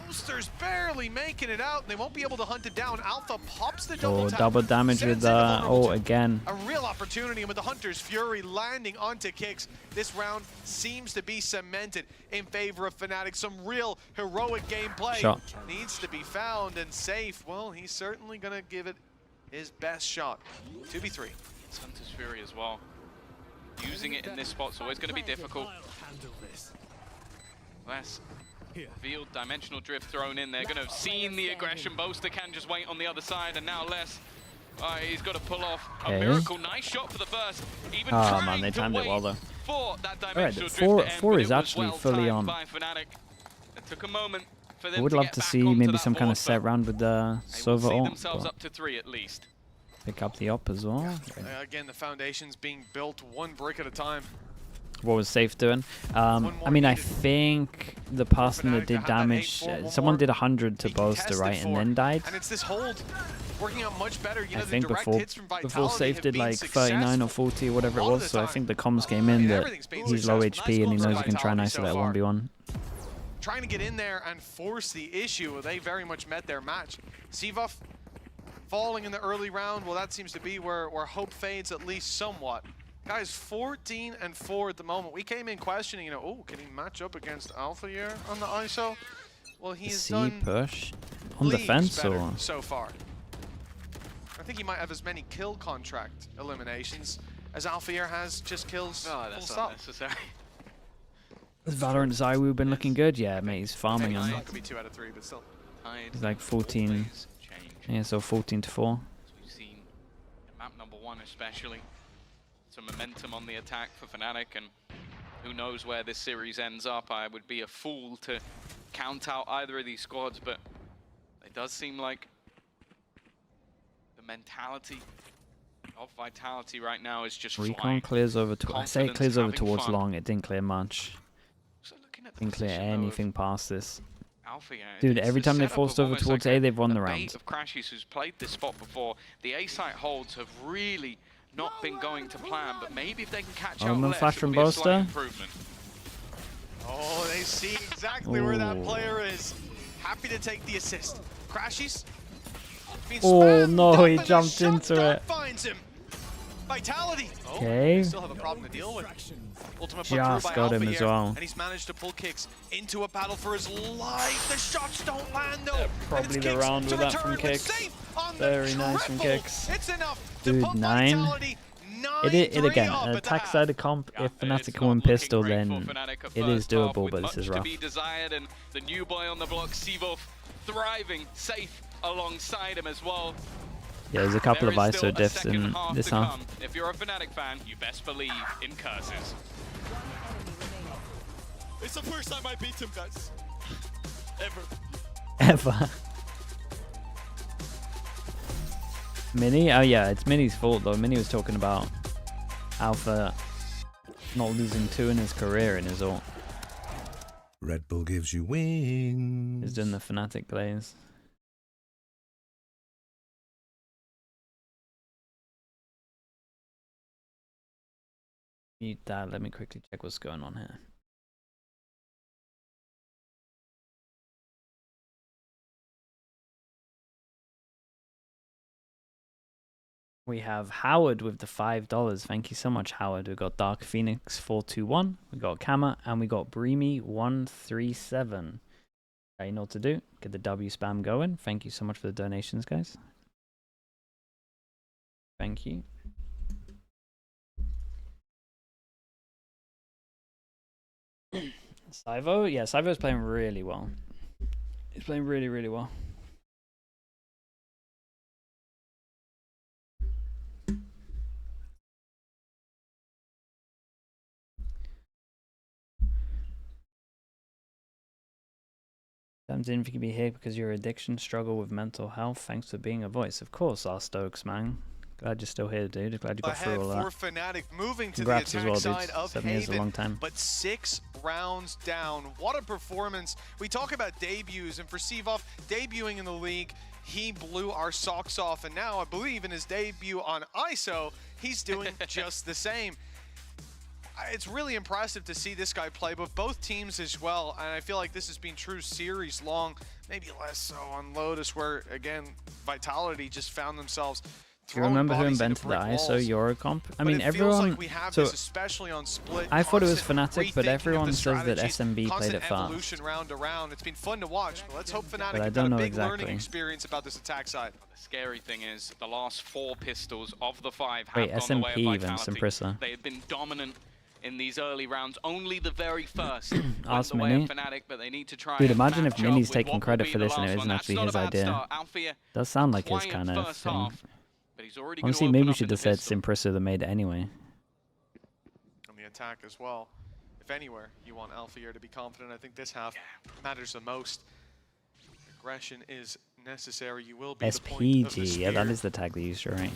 Speaker 3: Booster's barely making it out, and they won't be able to hunt it down. Alpha pops the double tap.
Speaker 2: Double damage with again.
Speaker 3: A real opportunity, and with the Hunter's Fury landing onto kicks, this round seems to be cemented in favor of Fnatic. Some real heroic gameplay needs to be found and safe. Well, he's certainly going to give it his best shot. 2v3.
Speaker 1: It's Hunter's Fury as well. Using it in this spot's always going to be difficult. Less field dimensional drift thrown in. They're going to have seen the aggression. Boaster can just wait on the other side, and now less. He's got to pull off a miracle. Nice shot for the first. Even
Speaker 2: man, they timed it well though.
Speaker 1: For that dimensional
Speaker 2: drift four is actually fully on.
Speaker 1: It took a moment for them
Speaker 2: I would love to see maybe some kind of set round with the Sova ult.
Speaker 1: Themselves up to 3 at least.
Speaker 2: Pick up the op as well.
Speaker 3: Again, the foundation's being built 1 brick at a time.
Speaker 2: what was Safe doing. I mean, I think the person that did damage, someone did 100 to Bolster, right, and then died.
Speaker 3: And it's this hold working out much better. You know,
Speaker 2: I think
Speaker 3: the direct hits from
Speaker 2: before
Speaker 3: Vitality
Speaker 2: Safe
Speaker 3: have
Speaker 2: did
Speaker 3: been
Speaker 2: like 39 or 40 or whatever it was, so I think the comms came in that he's low HP and he knows he can try and isolate a 1v1.
Speaker 3: Trying to get in there and force the issue. They very much met their match. Sivuff falling in the early round. Well, that seems to be where hope fades at least somewhat. Guys, 14-4 at the moment. We came in questioning, you know, oh, can he match up against Alpha here on the ISO? Well, he's done
Speaker 2: push on defense or
Speaker 3: so far. I think he might have as many kill contract eliminations as Alphair has just kills.
Speaker 1: No, that's
Speaker 3: full
Speaker 1: not necessary.
Speaker 2: Has Valorant Zywoo been looking good? Yeah, mate, he's farming
Speaker 3: It's
Speaker 2: him.
Speaker 3: not gonna be 2 out of 3, but still.
Speaker 2: He's like 14. Yeah, so 14-4.
Speaker 1: As we've seen in map number 1 especially. Some momentum on the attack for Fnatic, and who knows where this series ends up. I would be a fool to count out either of these squads, but it does seem like the mentality of Vitality right now is just
Speaker 2: Recon
Speaker 1: flying.
Speaker 2: clears over to. I say it clears over towards
Speaker 1: fun.
Speaker 2: long. It didn't clear much.
Speaker 1: So looking at the
Speaker 2: Didn't clear
Speaker 1: position, though,
Speaker 2: anything past this.
Speaker 1: Alpha,
Speaker 2: Dude,
Speaker 1: it's
Speaker 2: every
Speaker 1: the
Speaker 2: time they
Speaker 1: setup
Speaker 2: forced
Speaker 1: of
Speaker 2: over
Speaker 1: almost
Speaker 2: towards
Speaker 1: like
Speaker 2: A, they've won
Speaker 1: a
Speaker 2: the
Speaker 1: bait
Speaker 2: round.
Speaker 1: of Crashies, who's played this spot before. The A site holds have really not been going to plan, but maybe if they can catch out less,
Speaker 2: flash
Speaker 1: it'll
Speaker 2: from
Speaker 1: be a slight
Speaker 2: Boaster.
Speaker 1: improvement.
Speaker 3: Oh, they see exactly where that player is. Happy to take the assist. Crashies.
Speaker 2: Oh no, he jumped into it.
Speaker 3: Finds him. Vitality.
Speaker 2: Okay.
Speaker 3: Oh, still have a problem to deal with. Ultimate put through
Speaker 2: Just
Speaker 3: by
Speaker 2: got him
Speaker 3: Alpha
Speaker 2: as
Speaker 3: here,
Speaker 2: well.
Speaker 3: and he's managed to pull kicks into a battle for his life. The shots don't land though.
Speaker 2: Probably the round with that from kicks. Very nice from kicks.
Speaker 3: It's enough
Speaker 2: Dude,
Speaker 3: to put
Speaker 2: 9.
Speaker 3: Vitality
Speaker 2: It again,
Speaker 3: up at the
Speaker 2: attack
Speaker 3: half.
Speaker 2: sided comp.
Speaker 1: Yeah,
Speaker 2: If
Speaker 1: and it's
Speaker 2: Fnatic
Speaker 1: not
Speaker 2: can win
Speaker 1: looking
Speaker 2: pistol,
Speaker 1: great
Speaker 2: then
Speaker 1: for Fnatic at
Speaker 2: it is
Speaker 1: first half,
Speaker 2: doable,
Speaker 1: with
Speaker 2: but
Speaker 1: much
Speaker 2: this is
Speaker 1: to
Speaker 2: rough.
Speaker 1: be desired, and the new boy on the block, Sivuff, thriving, safe alongside him as well.
Speaker 2: Yeah, there's a couple of
Speaker 1: There is
Speaker 2: ISO
Speaker 1: still a
Speaker 2: diffs
Speaker 1: second
Speaker 2: in
Speaker 1: half
Speaker 2: this
Speaker 1: to
Speaker 2: half.
Speaker 1: come. If you're a Fnatic fan, you best believe in curses.
Speaker 4: It's the first time I beat him, guys. Ever.
Speaker 2: Ever. Mini? Oh yeah, it's Mini's fault though. Mini was talking about Alpha not losing 2 in his career in his ult.
Speaker 5: Red Bull gives you wings.
Speaker 2: He's doing the Fnatic plays. Mute that. Let me quickly check what's going on here. We have Howard with the $5. Thank you so much, Howard. We got Dark Phoenix 421. We got Kama, and we got Breamy 137. You know what to do. Get the W spam going. Thank you so much for the donations, guys. Thank you. Syvo? Yeah, Syvo's playing really well. He's playing really, really well. Sometimes if you can be here because your addiction struggle with mental health. Thanks for being a voice. Of course, our Stokes, man. Glad you're still here, dude. Glad you got through all that.
Speaker 3: For Fnatic, moving to
Speaker 2: Congrats
Speaker 3: the
Speaker 2: as
Speaker 3: attack
Speaker 2: well,
Speaker 3: side
Speaker 2: dude.
Speaker 3: of
Speaker 2: 7 years is a
Speaker 3: Haven,
Speaker 2: long time.
Speaker 3: but 6 rounds down. What a performance. We talk about debuts, and for Sivuff debuting in the league, he blew our socks off, and now I believe in his debut on ISO, he's doing just the same. It's really impressive to see this guy play, but both teams as well, and I feel like this has been true series long, maybe less so on Lotus, where, again, Vitality just found themselves.
Speaker 2: Do you remember who invented the ISO Eurocomp? I mean, everyone.
Speaker 3: Like we have
Speaker 2: so
Speaker 3: this, especially on Split.
Speaker 2: I thought it was Fnatic, but everyone says that SMB played it fast.
Speaker 3: Evolution round to round. It's been fun to watch, but let's hope Fnatic
Speaker 2: I
Speaker 3: have
Speaker 2: don't
Speaker 3: got a
Speaker 2: know
Speaker 3: big
Speaker 2: exactly.
Speaker 3: learning experience about this attack side.
Speaker 1: The scary thing is the last 4 pistols of the 5 have
Speaker 2: Wait,
Speaker 1: gone the way of
Speaker 2: SMP even,
Speaker 1: Vitality.
Speaker 2: Simprissa.
Speaker 1: They have been dominant in these early rounds. Only the very first
Speaker 2: Ask
Speaker 1: went the way
Speaker 2: Mini.
Speaker 1: of Fnatic, but they need to try.
Speaker 2: Dude,
Speaker 1: and
Speaker 2: imagine if
Speaker 1: match up
Speaker 2: Mini's
Speaker 1: with
Speaker 2: taking
Speaker 1: what
Speaker 2: credit
Speaker 1: will
Speaker 2: for
Speaker 1: be the
Speaker 2: this and it
Speaker 1: last
Speaker 2: isn't
Speaker 1: one.
Speaker 2: actually
Speaker 1: That's
Speaker 2: his
Speaker 1: not a bad
Speaker 2: idea.
Speaker 1: start. Althea,
Speaker 2: Does sound like his
Speaker 1: quiet
Speaker 2: kind of
Speaker 1: first
Speaker 2: thing.
Speaker 1: half, but he's already
Speaker 2: Honestly,
Speaker 1: gonna
Speaker 2: maybe
Speaker 1: open
Speaker 2: we
Speaker 1: up
Speaker 2: should
Speaker 1: in the
Speaker 2: have said
Speaker 1: pistol.
Speaker 2: Simprissa that made it anyway.
Speaker 3: On the attack as well. If anywhere you want Alphair to be confident, I think this half matters the most. Aggression is necessary. You will be the point of the
Speaker 2: SPG, yeah,
Speaker 3: spear.
Speaker 2: that is the tag they used, right?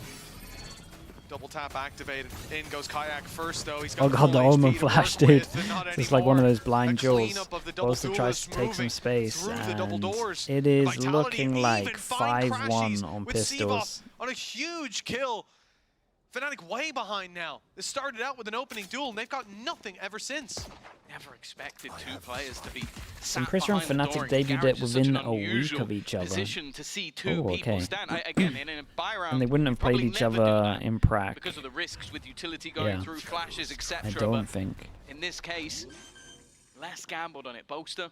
Speaker 3: Double tap activated. In goes Kayak first, though. He's got
Speaker 2: Oh god, the
Speaker 3: full
Speaker 2: Omen
Speaker 3: HP to
Speaker 2: flash,
Speaker 3: work
Speaker 2: dude.
Speaker 3: with, and
Speaker 2: It's like one of those
Speaker 3: a
Speaker 2: blind jewels.
Speaker 3: cleanup of the double
Speaker 2: Boaster tries to
Speaker 3: duelists
Speaker 2: take some
Speaker 3: moving
Speaker 2: space,
Speaker 3: through the double
Speaker 2: and
Speaker 3: doors.
Speaker 2: it is
Speaker 3: Vitality
Speaker 2: looking
Speaker 3: even
Speaker 2: like
Speaker 3: find
Speaker 2: 5-1
Speaker 3: crashes
Speaker 2: on
Speaker 3: with
Speaker 2: pistols.
Speaker 3: Seavoff on a huge kill. Fnatic way behind now. This started out with an opening duel, and they've got nothing ever since.
Speaker 1: Never expected two players to be
Speaker 2: Impressor and Fnatic debuted it within a week of each other.
Speaker 1: To see two
Speaker 2: Oh,
Speaker 1: people
Speaker 2: okay.
Speaker 1: stand. Again, in a buy round,
Speaker 2: And they wouldn't have played each other in Prague.
Speaker 1: because of the risks with utility going
Speaker 2: Yeah.
Speaker 1: through flashes, etc.
Speaker 2: I don't think.
Speaker 1: In this case, less gambled on it. Boaster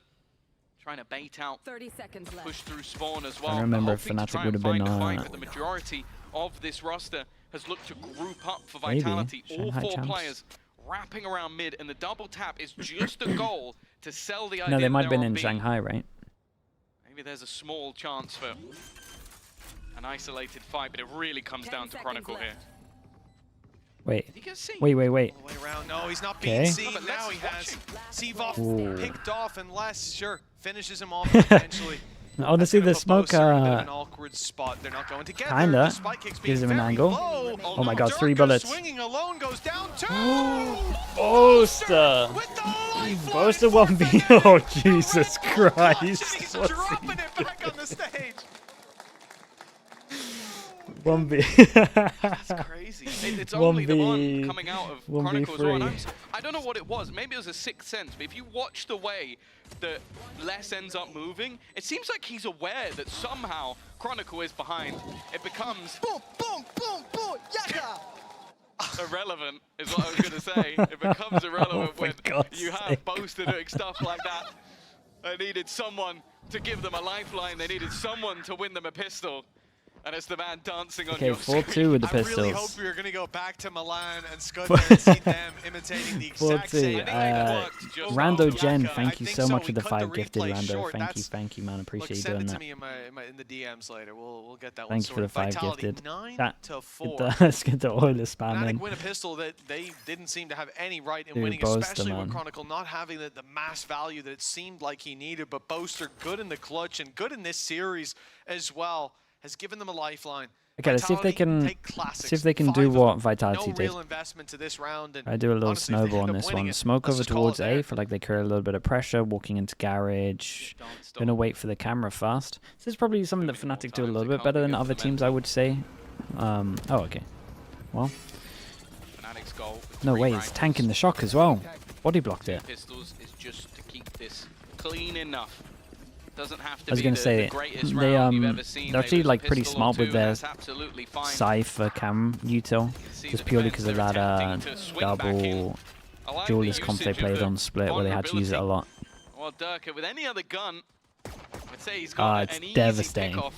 Speaker 1: trying to bait out,
Speaker 6: 30 seconds left.
Speaker 1: push through spawn as well.
Speaker 2: I remember
Speaker 1: but hoping to
Speaker 2: Fnatic
Speaker 1: try
Speaker 2: would
Speaker 1: and
Speaker 2: have been
Speaker 1: find a fight, but the majority of this roster has looked to group up for
Speaker 2: Maybe.
Speaker 1: Vitality. All
Speaker 2: Shanghai
Speaker 1: 4
Speaker 2: champs.
Speaker 1: players wrapping around mid, and the double tap is just a goal to sell the idea.
Speaker 2: No, they might have
Speaker 1: that
Speaker 2: been
Speaker 1: they're
Speaker 2: in
Speaker 1: on B.
Speaker 2: Shanghai, right?
Speaker 1: Maybe there's a small chance for an isolated fight, but it really comes
Speaker 6: 10
Speaker 1: down to
Speaker 6: seconds
Speaker 1: Chronicle
Speaker 6: left.
Speaker 1: here.
Speaker 2: Wait.
Speaker 1: Did he get seen?
Speaker 2: Wait.
Speaker 3: All the way around. No, he's not being
Speaker 2: Okay.
Speaker 3: seen.
Speaker 1: No, but
Speaker 3: Now
Speaker 1: Les
Speaker 3: he
Speaker 1: is
Speaker 3: has.
Speaker 1: watching.
Speaker 3: Seavoff
Speaker 2: Ooh.
Speaker 3: picked off, and Les, sure, finishes him off eventually.
Speaker 2: Honestly, the smoke,
Speaker 3: in a bit of an awkward spot. They're not going together.
Speaker 2: kinda
Speaker 3: The spike kick's being
Speaker 2: gives him an
Speaker 3: very
Speaker 2: angle.
Speaker 3: low.
Speaker 2: Oh my god, 3
Speaker 3: Durka
Speaker 2: bullets.
Speaker 3: swinging alone goes down too.
Speaker 2: Boaster!
Speaker 3: With the lifeline
Speaker 2: Boaster
Speaker 3: for
Speaker 2: 1v.
Speaker 3: Fnatic.
Speaker 2: Oh,
Speaker 3: The
Speaker 2: Jesus
Speaker 3: Red Bull clutch, and
Speaker 2: Christ.
Speaker 3: he's
Speaker 2: What's
Speaker 3: dropping
Speaker 2: he
Speaker 3: it back on the stage.
Speaker 2: 1v.
Speaker 1: That's crazy. It's only the one
Speaker 2: 1v
Speaker 1: coming out of
Speaker 2: 1v3.
Speaker 1: Chronicle as well. And I don't know what it was. Maybe it was a sixth sense. But if you watch the way that Les ends up moving, it seems like he's aware that somehow Chronicle is behind. It becomes
Speaker 7: Boom, boom, boom, boom, yaga!
Speaker 1: irrelevant, is what I was going to say. It becomes irrelevant
Speaker 2: Oh, for
Speaker 1: when
Speaker 2: God's
Speaker 1: you have
Speaker 2: sake.
Speaker 1: Boaster doing stuff like that. They needed someone to give them a lifeline. They needed someone to win them a pistol. And it's the man dancing on
Speaker 2: Okay,
Speaker 1: your screen.
Speaker 2: 4-2 with the
Speaker 3: I really hope
Speaker 2: pistols.
Speaker 3: we were going to go back to Milan and Scud there and see them imitating the exact
Speaker 2: 4-2.
Speaker 3: same.
Speaker 2: Rando Gen,
Speaker 3: I
Speaker 2: thank you
Speaker 3: think
Speaker 2: so much
Speaker 3: We
Speaker 2: for the
Speaker 3: cut
Speaker 2: 5 gifted,
Speaker 3: replay
Speaker 2: Rando.
Speaker 3: short.
Speaker 2: Thank you, man.
Speaker 3: Look,
Speaker 2: Appreciate you
Speaker 3: send
Speaker 2: doing
Speaker 3: it to
Speaker 2: that.
Speaker 3: me in the DMs later. We'll get that
Speaker 2: Thank you
Speaker 3: one
Speaker 2: for the
Speaker 3: sorted.
Speaker 2: 5
Speaker 3: Vitality,
Speaker 2: gifted.
Speaker 3: 9-4.
Speaker 2: Let's get the Oilers spam
Speaker 3: Fnatic
Speaker 2: in.
Speaker 3: win a pistol that they didn't seem to have any right in
Speaker 2: Dude,
Speaker 3: winning,
Speaker 2: Boaster,
Speaker 3: especially
Speaker 2: man.
Speaker 3: with Chronicle not having the mass value that it seemed like he needed. But Boaster, good in the clutch and good in this series as well, has given them a lifeline.
Speaker 2: Okay, let's see if they
Speaker 3: Vitality
Speaker 2: can
Speaker 3: take classics,
Speaker 2: see if they can
Speaker 3: 5
Speaker 2: do
Speaker 3: of
Speaker 2: what
Speaker 3: them.
Speaker 2: Vitality
Speaker 3: No
Speaker 2: did.
Speaker 3: real investment to this round, and
Speaker 2: I do a little
Speaker 3: honestly, if they
Speaker 2: snowball
Speaker 3: end
Speaker 2: on
Speaker 3: up
Speaker 2: this
Speaker 3: winning
Speaker 2: one.
Speaker 3: it,
Speaker 2: Smoke
Speaker 3: let's
Speaker 2: over
Speaker 3: just call
Speaker 2: towards
Speaker 3: it
Speaker 2: A.
Speaker 3: there.
Speaker 2: Feel like they create a little bit of pressure, walking into garage. Gonna wait for the camera fast. This is probably something that Fnatic do a little bit better than other teams, I would say. Oh, okay. Well,
Speaker 1: Fnatic's goal with
Speaker 2: no
Speaker 1: 3
Speaker 2: way, it's
Speaker 1: rifles.
Speaker 2: tanking the shock as well. Body blocked it.
Speaker 1: Pistols is just to keep this clean enough. Doesn't have to
Speaker 2: I was
Speaker 1: be
Speaker 2: gonna say,
Speaker 1: the greatest
Speaker 2: they,
Speaker 1: round you've ever seen.
Speaker 2: they're actually
Speaker 1: lose a
Speaker 2: like pretty
Speaker 1: pistol or
Speaker 2: smart
Speaker 1: two,
Speaker 2: with
Speaker 1: and
Speaker 2: their
Speaker 1: that's absolutely fine.
Speaker 2: Cypher cam util,
Speaker 1: see
Speaker 2: just
Speaker 1: the
Speaker 2: purely
Speaker 1: defense,
Speaker 2: because of
Speaker 1: they're
Speaker 2: that
Speaker 1: attempting to swing back in.
Speaker 2: double
Speaker 1: I like the
Speaker 2: duelist comp they
Speaker 1: usage of
Speaker 2: played
Speaker 1: the
Speaker 2: on Split where they had to use it a lot.
Speaker 1: Well, Durka, with any other gun, I'd say he's got
Speaker 2: It's
Speaker 1: an easy
Speaker 2: devastating.
Speaker 1: pick-off.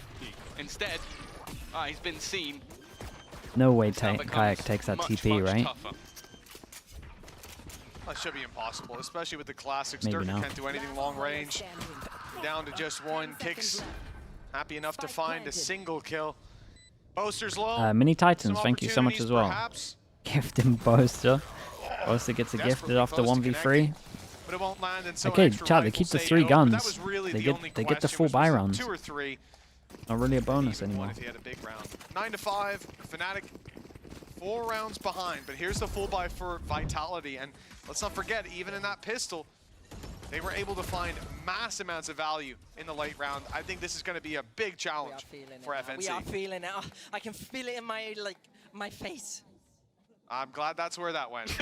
Speaker 1: Instead, he's been seen.
Speaker 2: No way
Speaker 1: Now
Speaker 2: Kayak
Speaker 1: becomes
Speaker 2: takes that
Speaker 1: much,
Speaker 2: TP,
Speaker 1: much
Speaker 2: right?
Speaker 1: tougher.
Speaker 3: That should be impossible, especially with the classics.
Speaker 2: Maybe
Speaker 3: Durka
Speaker 2: now.
Speaker 3: can't do anything long range. Down to just 1. Kicks happy enough to find a single kill. Boaster's low.
Speaker 2: Mini Titans,
Speaker 3: Some
Speaker 2: thank you so much as
Speaker 3: opportunities
Speaker 2: well.
Speaker 3: perhaps,
Speaker 2: Gifting Boaster. Boaster gets a gifted
Speaker 3: Desperately
Speaker 2: after
Speaker 3: close to
Speaker 2: 1v3.
Speaker 3: but it won't land, and so
Speaker 2: Okay,
Speaker 3: an extra
Speaker 2: chat, they
Speaker 3: rifle
Speaker 2: keep the
Speaker 3: saved
Speaker 2: 3
Speaker 3: over, but that
Speaker 2: guns.
Speaker 3: was really
Speaker 2: They
Speaker 3: the
Speaker 2: get-
Speaker 3: only
Speaker 2: they get the
Speaker 3: question,
Speaker 2: full
Speaker 3: was
Speaker 2: buy
Speaker 3: it
Speaker 2: rounds.
Speaker 3: 2 or 3.
Speaker 2: Not really a bonus
Speaker 3: Even one
Speaker 2: anymore.
Speaker 3: if he had a big round. 9-5, Fnatic 4 rounds behind, but here's the full buy for Vitality, and let's not forget, even in that pistol, they were able to find mass amounts of value in the late round. I think this is going to be a big challenge for FNC.
Speaker 7: We are feeling it. Oh, I can feel it in my face.
Speaker 3: I'm glad that's where that went.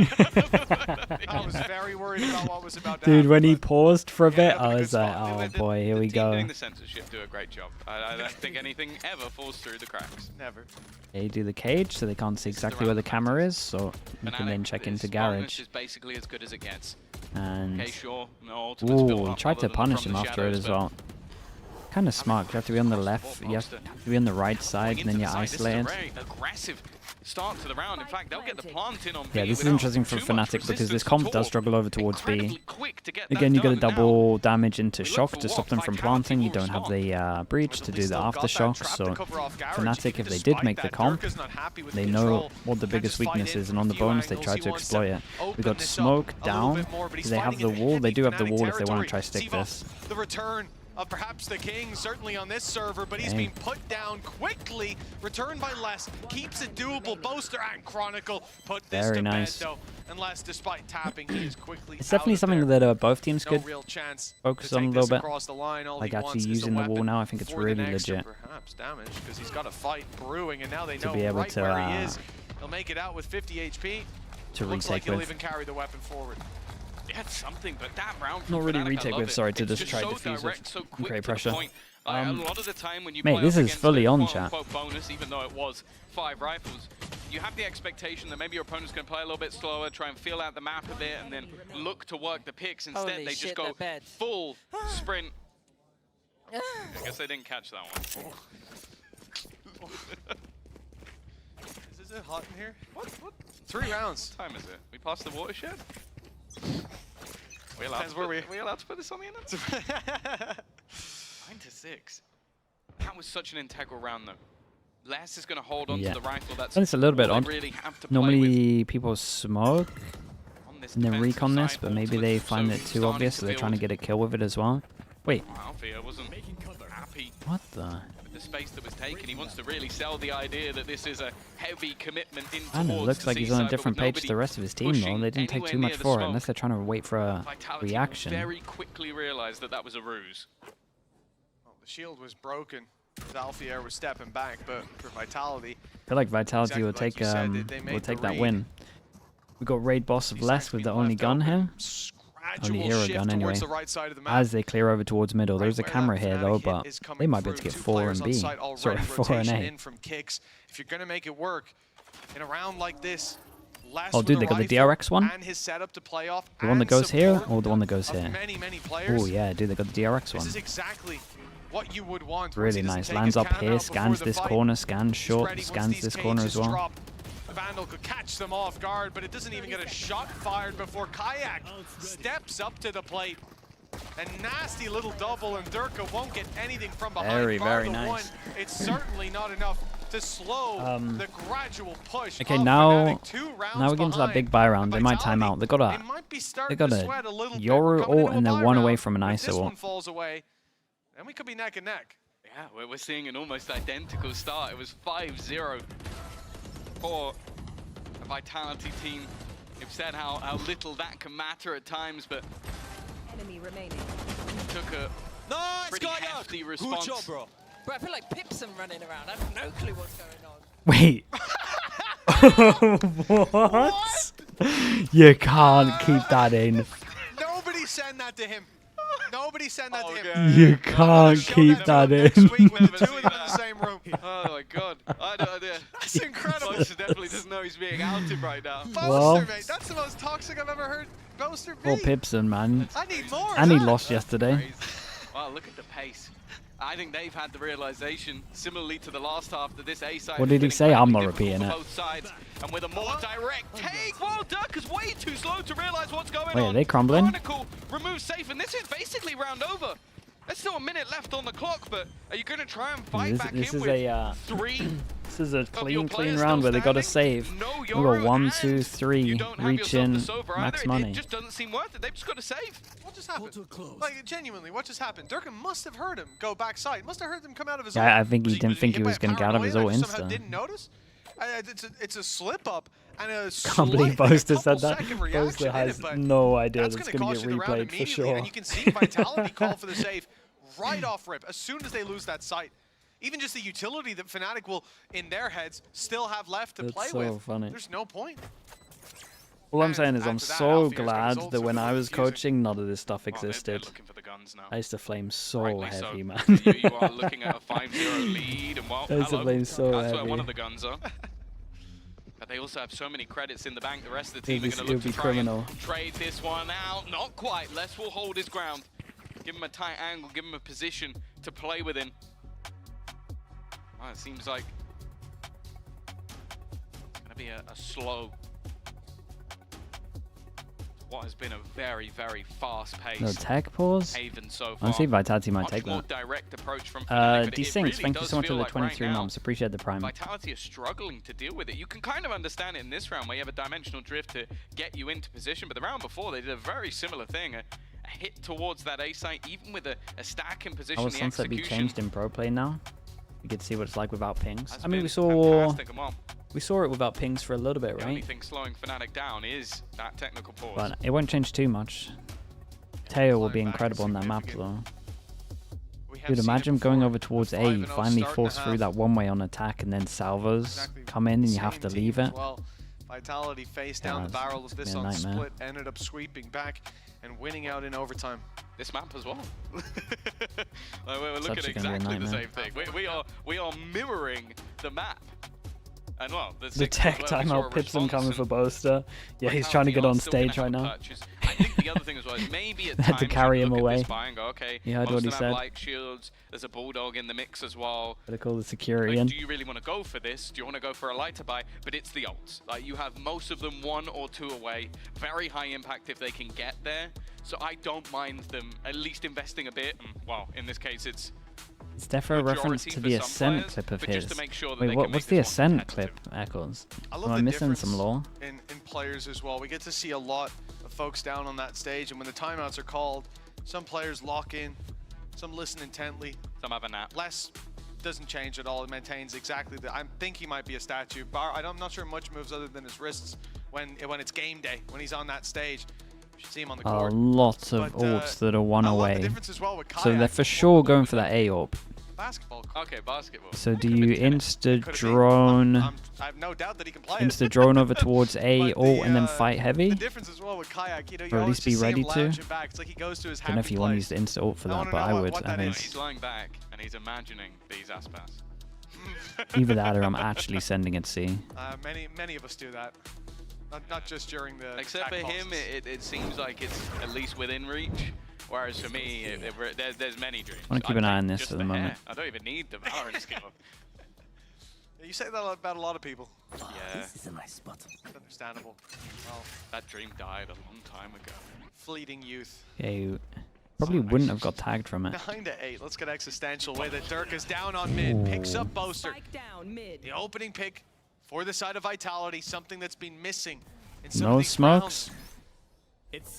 Speaker 3: I was very worried about what was about to
Speaker 2: Dude,
Speaker 3: happen,
Speaker 2: when he
Speaker 3: but
Speaker 2: paused for a
Speaker 3: he
Speaker 2: bit,
Speaker 3: ended up in
Speaker 2: I
Speaker 3: a good
Speaker 2: was like,
Speaker 3: spot.
Speaker 2: oh boy, here we
Speaker 1: The team
Speaker 2: go.
Speaker 1: doing the censorship do a great job. I don't think anything ever falls through the cracks.
Speaker 3: Never.
Speaker 2: They do the cage so they can't see exactly where the camera is, so you can then check into garage.
Speaker 1: Is basically as good as it gets.
Speaker 2: And
Speaker 1: Okay, sure. No ultimate's built
Speaker 2: ooh, he
Speaker 1: up
Speaker 2: tried
Speaker 1: other
Speaker 2: to
Speaker 1: than
Speaker 2: punish
Speaker 1: from
Speaker 2: him
Speaker 1: the
Speaker 2: after it
Speaker 1: shadows,
Speaker 2: as
Speaker 1: but
Speaker 2: well. Kind of smart. You have to be on the left. You have to be on the right side, and then you're isolated.
Speaker 1: This is a very aggressive start to the round. In fact, they'll get the plant in on B.
Speaker 2: Yeah, this is
Speaker 1: without
Speaker 2: interesting for
Speaker 1: too much
Speaker 2: Fnatic because
Speaker 1: resistance
Speaker 2: this
Speaker 1: at
Speaker 2: comp
Speaker 1: all.
Speaker 2: does struggle over towards B.
Speaker 1: Incredibly quick to get that
Speaker 2: Again, you got to
Speaker 1: done. Now,
Speaker 2: double damage into
Speaker 1: we look
Speaker 2: shock
Speaker 1: for
Speaker 2: to
Speaker 1: what
Speaker 2: stop them from
Speaker 1: Vitality
Speaker 2: planting. You
Speaker 1: will
Speaker 2: don't have the breach to
Speaker 3: But at
Speaker 2: do
Speaker 3: least
Speaker 2: the
Speaker 3: they've got that
Speaker 2: aftershock.
Speaker 3: trap
Speaker 2: So
Speaker 3: to cover off garage.
Speaker 2: Fnatic,
Speaker 3: Even
Speaker 2: if they did
Speaker 3: despite
Speaker 2: make the
Speaker 3: that,
Speaker 2: comp,
Speaker 3: Durka's not happy with
Speaker 2: they
Speaker 3: the
Speaker 2: know
Speaker 3: control.
Speaker 2: what the
Speaker 3: Can't
Speaker 2: biggest
Speaker 3: just fight in
Speaker 2: weaknesses,
Speaker 3: from
Speaker 2: and on
Speaker 3: a
Speaker 2: the
Speaker 3: few
Speaker 2: bonus they
Speaker 3: angles.
Speaker 2: try
Speaker 3: He
Speaker 2: to
Speaker 3: wants
Speaker 2: exploit it. We
Speaker 3: open
Speaker 2: got
Speaker 3: this
Speaker 2: smoke
Speaker 3: up a little
Speaker 2: down.
Speaker 3: bit more, but he's
Speaker 2: They have
Speaker 3: fighting
Speaker 2: the
Speaker 3: in
Speaker 2: wall. They
Speaker 3: heavy
Speaker 2: do have the
Speaker 3: Fnatic
Speaker 2: wall if they want
Speaker 3: territory.
Speaker 2: to try stick
Speaker 3: Seavoff,
Speaker 2: this.
Speaker 3: The return of perhaps the king, certainly on this server, but he's been put down quickly. Returned by Less, keeps it doable. Boaster and Chronicle put this to bed, though. Unless, despite tapping, he is quickly
Speaker 2: It's definitely something that both teams could focus on a little bit. Like actually using the wall now, I think it's really legit.
Speaker 3: Perhaps damage, because he's got a fight brewing, and now they know
Speaker 2: to be able
Speaker 3: right
Speaker 2: to,
Speaker 3: where he is. He'll make it out with 50 HP.
Speaker 2: To
Speaker 3: Looks
Speaker 2: retake
Speaker 3: like he'll
Speaker 2: with.
Speaker 3: even carry the weapon forward.
Speaker 1: He had something, but that round
Speaker 2: Not really
Speaker 1: Fnatic,
Speaker 2: retake with, sorry, to
Speaker 1: it's
Speaker 2: just try to defuse
Speaker 1: direct,
Speaker 2: it
Speaker 1: so
Speaker 2: and
Speaker 1: quick
Speaker 2: create
Speaker 1: to the
Speaker 2: pressure.
Speaker 1: point. A lot of the time when you
Speaker 2: Mate,
Speaker 1: play
Speaker 2: this
Speaker 1: up
Speaker 2: is
Speaker 1: against
Speaker 2: fully
Speaker 1: a
Speaker 2: on,
Speaker 1: quote-unquote bonus, even though it was 5 rifles, you have the expectation that maybe your opponent's going to play a little bit slower, try and feel out the map a bit, and then look to work the picks. Instead,
Speaker 7: Holy
Speaker 1: they
Speaker 7: shit,
Speaker 1: just go
Speaker 7: they're bad.
Speaker 1: full sprint. I guess they didn't catch that one.
Speaker 3: Is it hot in here? What? 3 rounds.
Speaker 1: What time is it? We passed the watershed? We allowed to put this on the internet? 9-6. That was such an integral round, though. Les is going to hold on to the rifle. That's
Speaker 2: it's a little bit odd.
Speaker 1: really have to play
Speaker 2: Normally
Speaker 1: with
Speaker 2: people smoke
Speaker 1: on this
Speaker 2: and then
Speaker 1: defensive
Speaker 2: recon this,
Speaker 1: side.
Speaker 2: but maybe they find it too obvious, so they're trying to get a kill with it as well. Wait.
Speaker 1: Alfia wasn't happy
Speaker 2: What the?
Speaker 1: with the space that was taken. He wants to really sell the idea that this is a heavy commitment in
Speaker 2: And it
Speaker 1: towards
Speaker 2: looks
Speaker 1: the
Speaker 2: like he's on a
Speaker 1: seaside, but
Speaker 2: different
Speaker 1: with
Speaker 2: page to the rest of his team, though. They didn't take
Speaker 1: pushing
Speaker 2: too much
Speaker 1: anywhere near the
Speaker 2: for it,
Speaker 1: smoke.
Speaker 2: unless they're trying to wait for a
Speaker 1: Vitality
Speaker 2: reaction.
Speaker 1: very quickly realized that that was a ruse.
Speaker 3: Well, the shield was broken. Alfier was stepping back, but for Vitality,
Speaker 2: I feel like Vitality will take that win. We got raid boss of Less with the only gun here. Only hero gun anyway. As they clear over towards middle, there's a camera here though, but they might be able to get 4 and B. Sorry, 4 and A.
Speaker 3: If you're gonna make it work in a round like this,
Speaker 2: Oh, dude, they got the DRX one. The one that goes here, or the one that goes here? Oh yeah, dude, they got the DRX one.
Speaker 3: This is exactly what you would want.
Speaker 2: Really nice. Lands up here, scans this corner, scans short, scans this corner as well.
Speaker 3: The Vandal could catch them off guard, but it doesn't even get a shot fired before Kayak steps up to the plate. A nasty little double, and Durka won't get anything from behind.
Speaker 2: Very nice.
Speaker 3: It's certainly not enough to slow the gradual push.
Speaker 2: Okay, now we get into that big buy round. They might time out. They got a Yoru ult and they're 1 away from an ISO ult.
Speaker 3: one falls away, and we could be neck and neck.
Speaker 1: Yeah, we're seeing an almost identical start. It was 5-0 for a Vitality team. You've said how little that can matter at times, but
Speaker 6: enemy remaining.
Speaker 1: Took a pretty hefty response.
Speaker 4: Good job, bro.
Speaker 7: Bro, I feel like Pipson running around. I have no clue what's going on.
Speaker 2: Wait. What? You can't keep that in.
Speaker 3: Nobody send that to him. Nobody send that to him.
Speaker 2: You can't keep that in.
Speaker 3: Next week with the 2 of them in the same room.
Speaker 1: Oh my god. I don't know.
Speaker 3: That's incredible.
Speaker 1: Boaster definitely doesn't know he's being outed right now.
Speaker 3: Boaster, mate. That's the most toxic I've ever heard Boaster be.
Speaker 2: Poor Pipson, man.
Speaker 3: I need more.
Speaker 2: And he lost yesterday.
Speaker 1: Crazy. Wow, look at the pace. I think they've had the realization, similarly to the last half, that this A side.
Speaker 2: What did he say? I'm not repeating it.
Speaker 1: Both sides, and with a more direct take, well, Dirk is way too slow to realize what's going on.
Speaker 2: Wait, are they crumbling?
Speaker 1: Chronicle removes safe, and this is basically round over. There's still a minute left on the clock, but are you going to try and fight back in with 3?
Speaker 2: This is a clean round where they got to save. We got 1, 2, 3, reach in, max money.
Speaker 1: It just doesn't seem worth it. They've just got to save.
Speaker 3: What just happened? Like, genuinely, what just happened? Durkin must have heard him go backside. Must have heard him come out of his ult.
Speaker 2: Yeah, I think he didn't think he was going to get out of his ult
Speaker 3: somehow didn't notice. It's a slip up and a
Speaker 2: Can't believe Boaster said that.
Speaker 3: Boaster
Speaker 2: has no idea that's going to get replayed for sure.
Speaker 3: And you can see Vitality call for the save right off rip as soon as they lose that sight. Even just the utility that Fnatic will, in their heads, still have left to play with.
Speaker 2: That's so funny.
Speaker 3: There's no point.
Speaker 2: All I'm saying is I'm so glad that when I was coaching, none of this stuff existed.
Speaker 1: Looking for the guns now.
Speaker 2: I used to flame so heavy, man.
Speaker 1: You are looking at a 5-0 lead, and well,
Speaker 2: I used to flame so
Speaker 1: that's
Speaker 2: heavy.
Speaker 1: where one of the guns are. But they also have so many credits in the bank. The rest of the team are going to look to try and trade this one out. Not quite. Les will hold his ground. Give him a tight angle. Give him a position to play within. Oh, it seems like it's going to be a slow. What has been a very, very fast-paced
Speaker 2: No tech pause?
Speaker 1: Haven so far.
Speaker 2: Honestly, Vitality might take
Speaker 1: more
Speaker 2: that.
Speaker 1: direct approach from Fnatic,
Speaker 2: Desyncs, thank you so much for the 23 months. Appreciate the prime.
Speaker 1: Vitality is struggling to deal with it. You can kind of understand it in this round where you have a dimensional drift to get you into position, but the round before they did a very similar thing. hit towards that A site, even with a stack in position.
Speaker 2: How will
Speaker 1: the
Speaker 2: Sunset be
Speaker 1: execution
Speaker 2: changed in pro play now? You can see what it's like without pings.
Speaker 1: has
Speaker 2: I mean,
Speaker 1: been
Speaker 2: we saw
Speaker 1: fantastic. And well,
Speaker 2: it without pings for a little bit,
Speaker 1: the only
Speaker 2: right?
Speaker 1: thing slowing Fnatic down is that technical pause.
Speaker 2: But it won't change too much. Teo will be
Speaker 3: Flying back
Speaker 2: incredible on that map,
Speaker 3: significant.
Speaker 2: though.
Speaker 3: We have
Speaker 2: Dude,
Speaker 3: seen it
Speaker 2: imagine going
Speaker 3: before.
Speaker 2: over towards
Speaker 3: The
Speaker 2: A,
Speaker 3: 5-0
Speaker 2: you finally
Speaker 3: starting
Speaker 2: force
Speaker 3: to
Speaker 2: through
Speaker 3: have
Speaker 2: that one-way on attack, and then salvos
Speaker 3: exactly
Speaker 2: come in and you
Speaker 3: the
Speaker 2: have
Speaker 3: same
Speaker 2: to
Speaker 3: team
Speaker 2: leave
Speaker 3: as
Speaker 2: it.
Speaker 3: well. Vitality face down the
Speaker 2: it's
Speaker 3: barrel of
Speaker 2: gonna
Speaker 3: this
Speaker 2: be a
Speaker 3: on
Speaker 2: nightmare.
Speaker 3: split, ended up sweeping back and winning out in overtime.
Speaker 1: This map as well. We're
Speaker 2: It's
Speaker 1: looking
Speaker 2: actually
Speaker 1: at
Speaker 2: gonna be a
Speaker 1: exactly the
Speaker 2: nightmare.
Speaker 1: same thing. We are mirroring the map. And well,
Speaker 2: The tech timeout Pipson coming for Boaster. Yeah, he's trying to get on stage right now.
Speaker 1: I think the other thing as well is maybe at
Speaker 2: They had
Speaker 1: times
Speaker 2: to carry
Speaker 1: you
Speaker 2: him
Speaker 1: look
Speaker 2: away.
Speaker 1: at this buy and go, okay,
Speaker 2: You heard
Speaker 1: most
Speaker 2: what he
Speaker 1: of them have
Speaker 2: said.
Speaker 1: light shields. There's a Bulldog in the mix as well.
Speaker 2: Better call the security
Speaker 1: Like,
Speaker 2: in.
Speaker 1: do you really want to go for this? Do you want to go for a lighter buy? But it's the ults. Like, you have most of them 1 or 2 away. Very high impact if they can get there. So I don't mind them at least investing a bit. And, well, in this case, it's
Speaker 2: It's definitely a reference
Speaker 1: majority
Speaker 2: to
Speaker 1: for
Speaker 2: the
Speaker 1: some
Speaker 2: Ascent
Speaker 1: players,
Speaker 2: clip of
Speaker 1: but
Speaker 2: his.
Speaker 1: just to make sure that
Speaker 2: Wait,
Speaker 1: they can make
Speaker 2: what's the
Speaker 1: this one
Speaker 2: Ascent clip,
Speaker 1: competitive.
Speaker 2: Echoes?
Speaker 3: I
Speaker 2: Am
Speaker 3: love
Speaker 2: I
Speaker 3: the
Speaker 2: missing
Speaker 3: difference
Speaker 2: some lore?
Speaker 3: in players as well. We get to see a lot of folks down on that stage, and when the timeouts are called, some players lock in, some listen intently.
Speaker 1: Some have a nap.
Speaker 3: Less doesn't change at all. It maintains exactly the. I think he might be a statue. I'm not sure much moves other than his wrists when it's game day, when he's on that stage. You should see him on the court.
Speaker 2: Lots of
Speaker 3: But,
Speaker 2: ults that are one
Speaker 3: I love the
Speaker 2: away.
Speaker 3: difference as well with
Speaker 2: So they're
Speaker 3: Kayak.
Speaker 2: for sure going for that A orb.
Speaker 3: Basketball.
Speaker 1: Okay, basketball.
Speaker 2: So do
Speaker 1: Could've
Speaker 2: you
Speaker 1: been tennis.
Speaker 2: insta
Speaker 3: Could've been.
Speaker 2: drone,
Speaker 3: I have no doubt that he can play it.
Speaker 2: insta drone over towards A
Speaker 3: But
Speaker 2: ult and then
Speaker 3: the,
Speaker 2: fight heavy?
Speaker 3: The difference as well with Kayak, you know,
Speaker 2: Or
Speaker 3: you
Speaker 2: at
Speaker 3: always
Speaker 2: least be
Speaker 3: just see him
Speaker 2: ready to.
Speaker 3: lounging back. It's like he goes to his
Speaker 2: I don't know if
Speaker 3: happy
Speaker 2: you want to use
Speaker 3: place.
Speaker 2: the insta ult for
Speaker 3: I
Speaker 2: that,
Speaker 3: wanna
Speaker 2: but
Speaker 3: know
Speaker 2: I
Speaker 3: what
Speaker 2: would.
Speaker 3: that
Speaker 2: I mean,
Speaker 3: is.
Speaker 1: He's lying back and he's imagining these aspas.
Speaker 2: either that or I'm actually sending it C.
Speaker 3: Many of us do that. Not just during the
Speaker 1: Except for
Speaker 3: attack
Speaker 1: him,
Speaker 3: pauses.
Speaker 1: it seems like it's at least within reach. Whereas for me, there's many dreams.
Speaker 2: I wanna keep an eye on this
Speaker 1: just
Speaker 2: for the moment.
Speaker 1: hair. I don't even need the Valorant skill.
Speaker 3: You say that about a lot of people.
Speaker 1: Yeah,
Speaker 6: This is a nice spot.
Speaker 3: It's understandable. Well,
Speaker 1: that dream died a long time ago.
Speaker 3: fleeting youth.
Speaker 2: Yeah, you probably wouldn't have got tagged from it.
Speaker 3: 9-8. Let's get existential with it. Dirk is down on mid. Picks up Boaster.
Speaker 6: Spike down mid.
Speaker 3: The opening pick for the side of Vitality. Something that's been missing in some
Speaker 2: No
Speaker 3: of these
Speaker 2: smokes.
Speaker 3: rounds.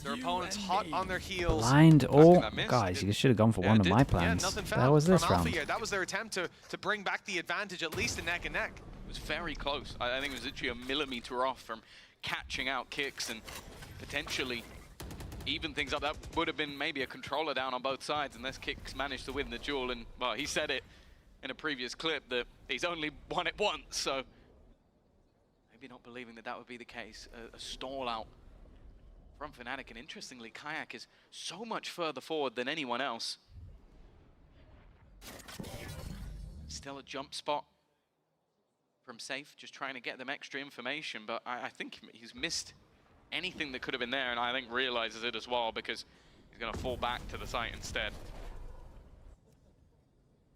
Speaker 3: Their opponents hot on their heels.
Speaker 2: Blind ult.
Speaker 1: that missed.
Speaker 2: Guys,
Speaker 1: It
Speaker 2: you should have gone for
Speaker 1: yeah,
Speaker 2: one
Speaker 1: it
Speaker 2: of
Speaker 1: did.
Speaker 2: my
Speaker 3: Yeah,
Speaker 2: plans.
Speaker 3: nothing
Speaker 2: That
Speaker 3: found
Speaker 2: was this
Speaker 3: from Alpha
Speaker 2: round.
Speaker 3: here. That was their attempt to bring back the advantage, at least a neck and neck.
Speaker 1: It was very close. I think it was literally a millimeter off from catching out kicks and potentially even things up. That would have been maybe a controller down on both sides unless Kicks managed to win the duel. And well, he said it in a previous clip that he's only won it once, so maybe not believing that that would be the case. A stall out from Fnatic, and interestingly, Kayak is so much further forward than anyone else. Still a jump spot from Safe, just trying to get them extra information, but I think he's missed anything that could have been there, and I think realizes it as well because he's going to fall back to the site instead.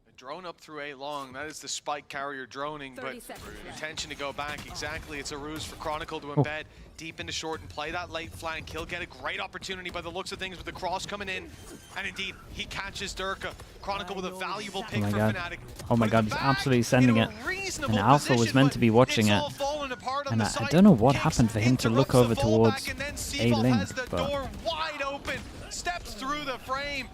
Speaker 3: A drone up through A long. That is the spike carrier droning, but
Speaker 6: 30 seconds left.
Speaker 3: intention to go back. Exactly. It's a ruse for Chronicle to embed deep into short and play that late flank. He'll get a great opportunity by the looks of things with the cross coming in. And indeed, he catches Durka. Chronicle with a valuable pick for Fnatic.
Speaker 2: Oh my god, he's absolutely sending it. And Alpha was meant to be watching it. And I don't know what happened for him to look over towards A link, but
Speaker 3: Wide open, steps through the frame,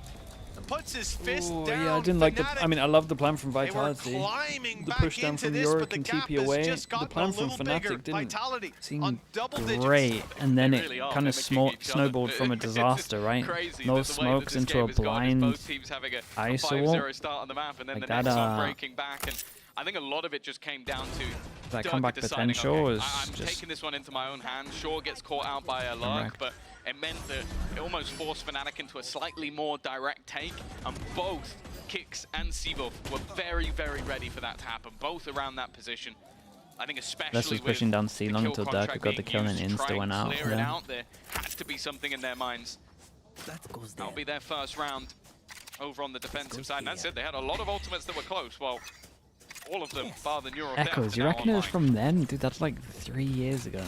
Speaker 3: and puts his fist
Speaker 2: Ooh,
Speaker 3: down.
Speaker 2: yeah, I didn't like the.
Speaker 3: Fnatic,
Speaker 2: I mean, I love the plan from
Speaker 3: they were
Speaker 2: Vitality.
Speaker 3: climbing
Speaker 2: The
Speaker 3: back
Speaker 2: push down
Speaker 3: into
Speaker 2: from
Speaker 3: this,
Speaker 2: Yorick
Speaker 3: but the
Speaker 2: and
Speaker 3: gap
Speaker 2: TP
Speaker 3: has
Speaker 2: away.
Speaker 3: just
Speaker 2: The
Speaker 3: gotten
Speaker 2: plan
Speaker 3: a
Speaker 2: from
Speaker 3: little
Speaker 2: Fnatic
Speaker 3: bigger.
Speaker 2: didn't
Speaker 3: Vitality
Speaker 2: seem
Speaker 3: on double digits.
Speaker 2: great, and then
Speaker 1: They
Speaker 2: it
Speaker 1: really are
Speaker 2: kind of
Speaker 1: mimicking each other.
Speaker 2: snowballed from a
Speaker 1: It's
Speaker 2: disaster, right?
Speaker 1: crazy
Speaker 2: No
Speaker 1: that the way that
Speaker 2: smokes
Speaker 1: this
Speaker 2: into
Speaker 1: game
Speaker 2: a
Speaker 1: has gone is
Speaker 2: blind
Speaker 1: both teams having a
Speaker 2: ISO
Speaker 1: 5-0 start on the map, and then
Speaker 2: like
Speaker 1: the next
Speaker 2: that,
Speaker 1: one breaking back. And I think a lot of it just came down to
Speaker 2: that
Speaker 1: Durka
Speaker 2: comeback
Speaker 1: deciding,
Speaker 2: potential
Speaker 1: okay,
Speaker 2: is
Speaker 1: I'm
Speaker 2: just
Speaker 1: taking this one into my own hands. Shaw gets caught out by a lurk,
Speaker 2: wrecked.
Speaker 1: but it meant that it almost forced Fnatic into a slightly more direct take, and both Kicks and Sivov were very, very ready for that to happen, both around that position. I think especially
Speaker 2: Les was
Speaker 1: with
Speaker 2: pushing down C
Speaker 1: the
Speaker 2: long
Speaker 1: kill
Speaker 2: until
Speaker 1: contract
Speaker 2: Durka got the
Speaker 1: being
Speaker 2: kill and
Speaker 1: used to try
Speaker 2: insta went out.
Speaker 1: clear it
Speaker 2: Yeah.
Speaker 1: out, there has to be something in their minds.
Speaker 6: That goes there.
Speaker 1: That'll be their first round over on the defensive side. And that's it. They had a lot of ultimates that were close. Well, all of them, bar the Neural Death,
Speaker 2: Echoes,
Speaker 1: are
Speaker 2: you
Speaker 1: now
Speaker 2: reckon it was
Speaker 1: online.
Speaker 2: from then? Dude, that's like 3 years ago.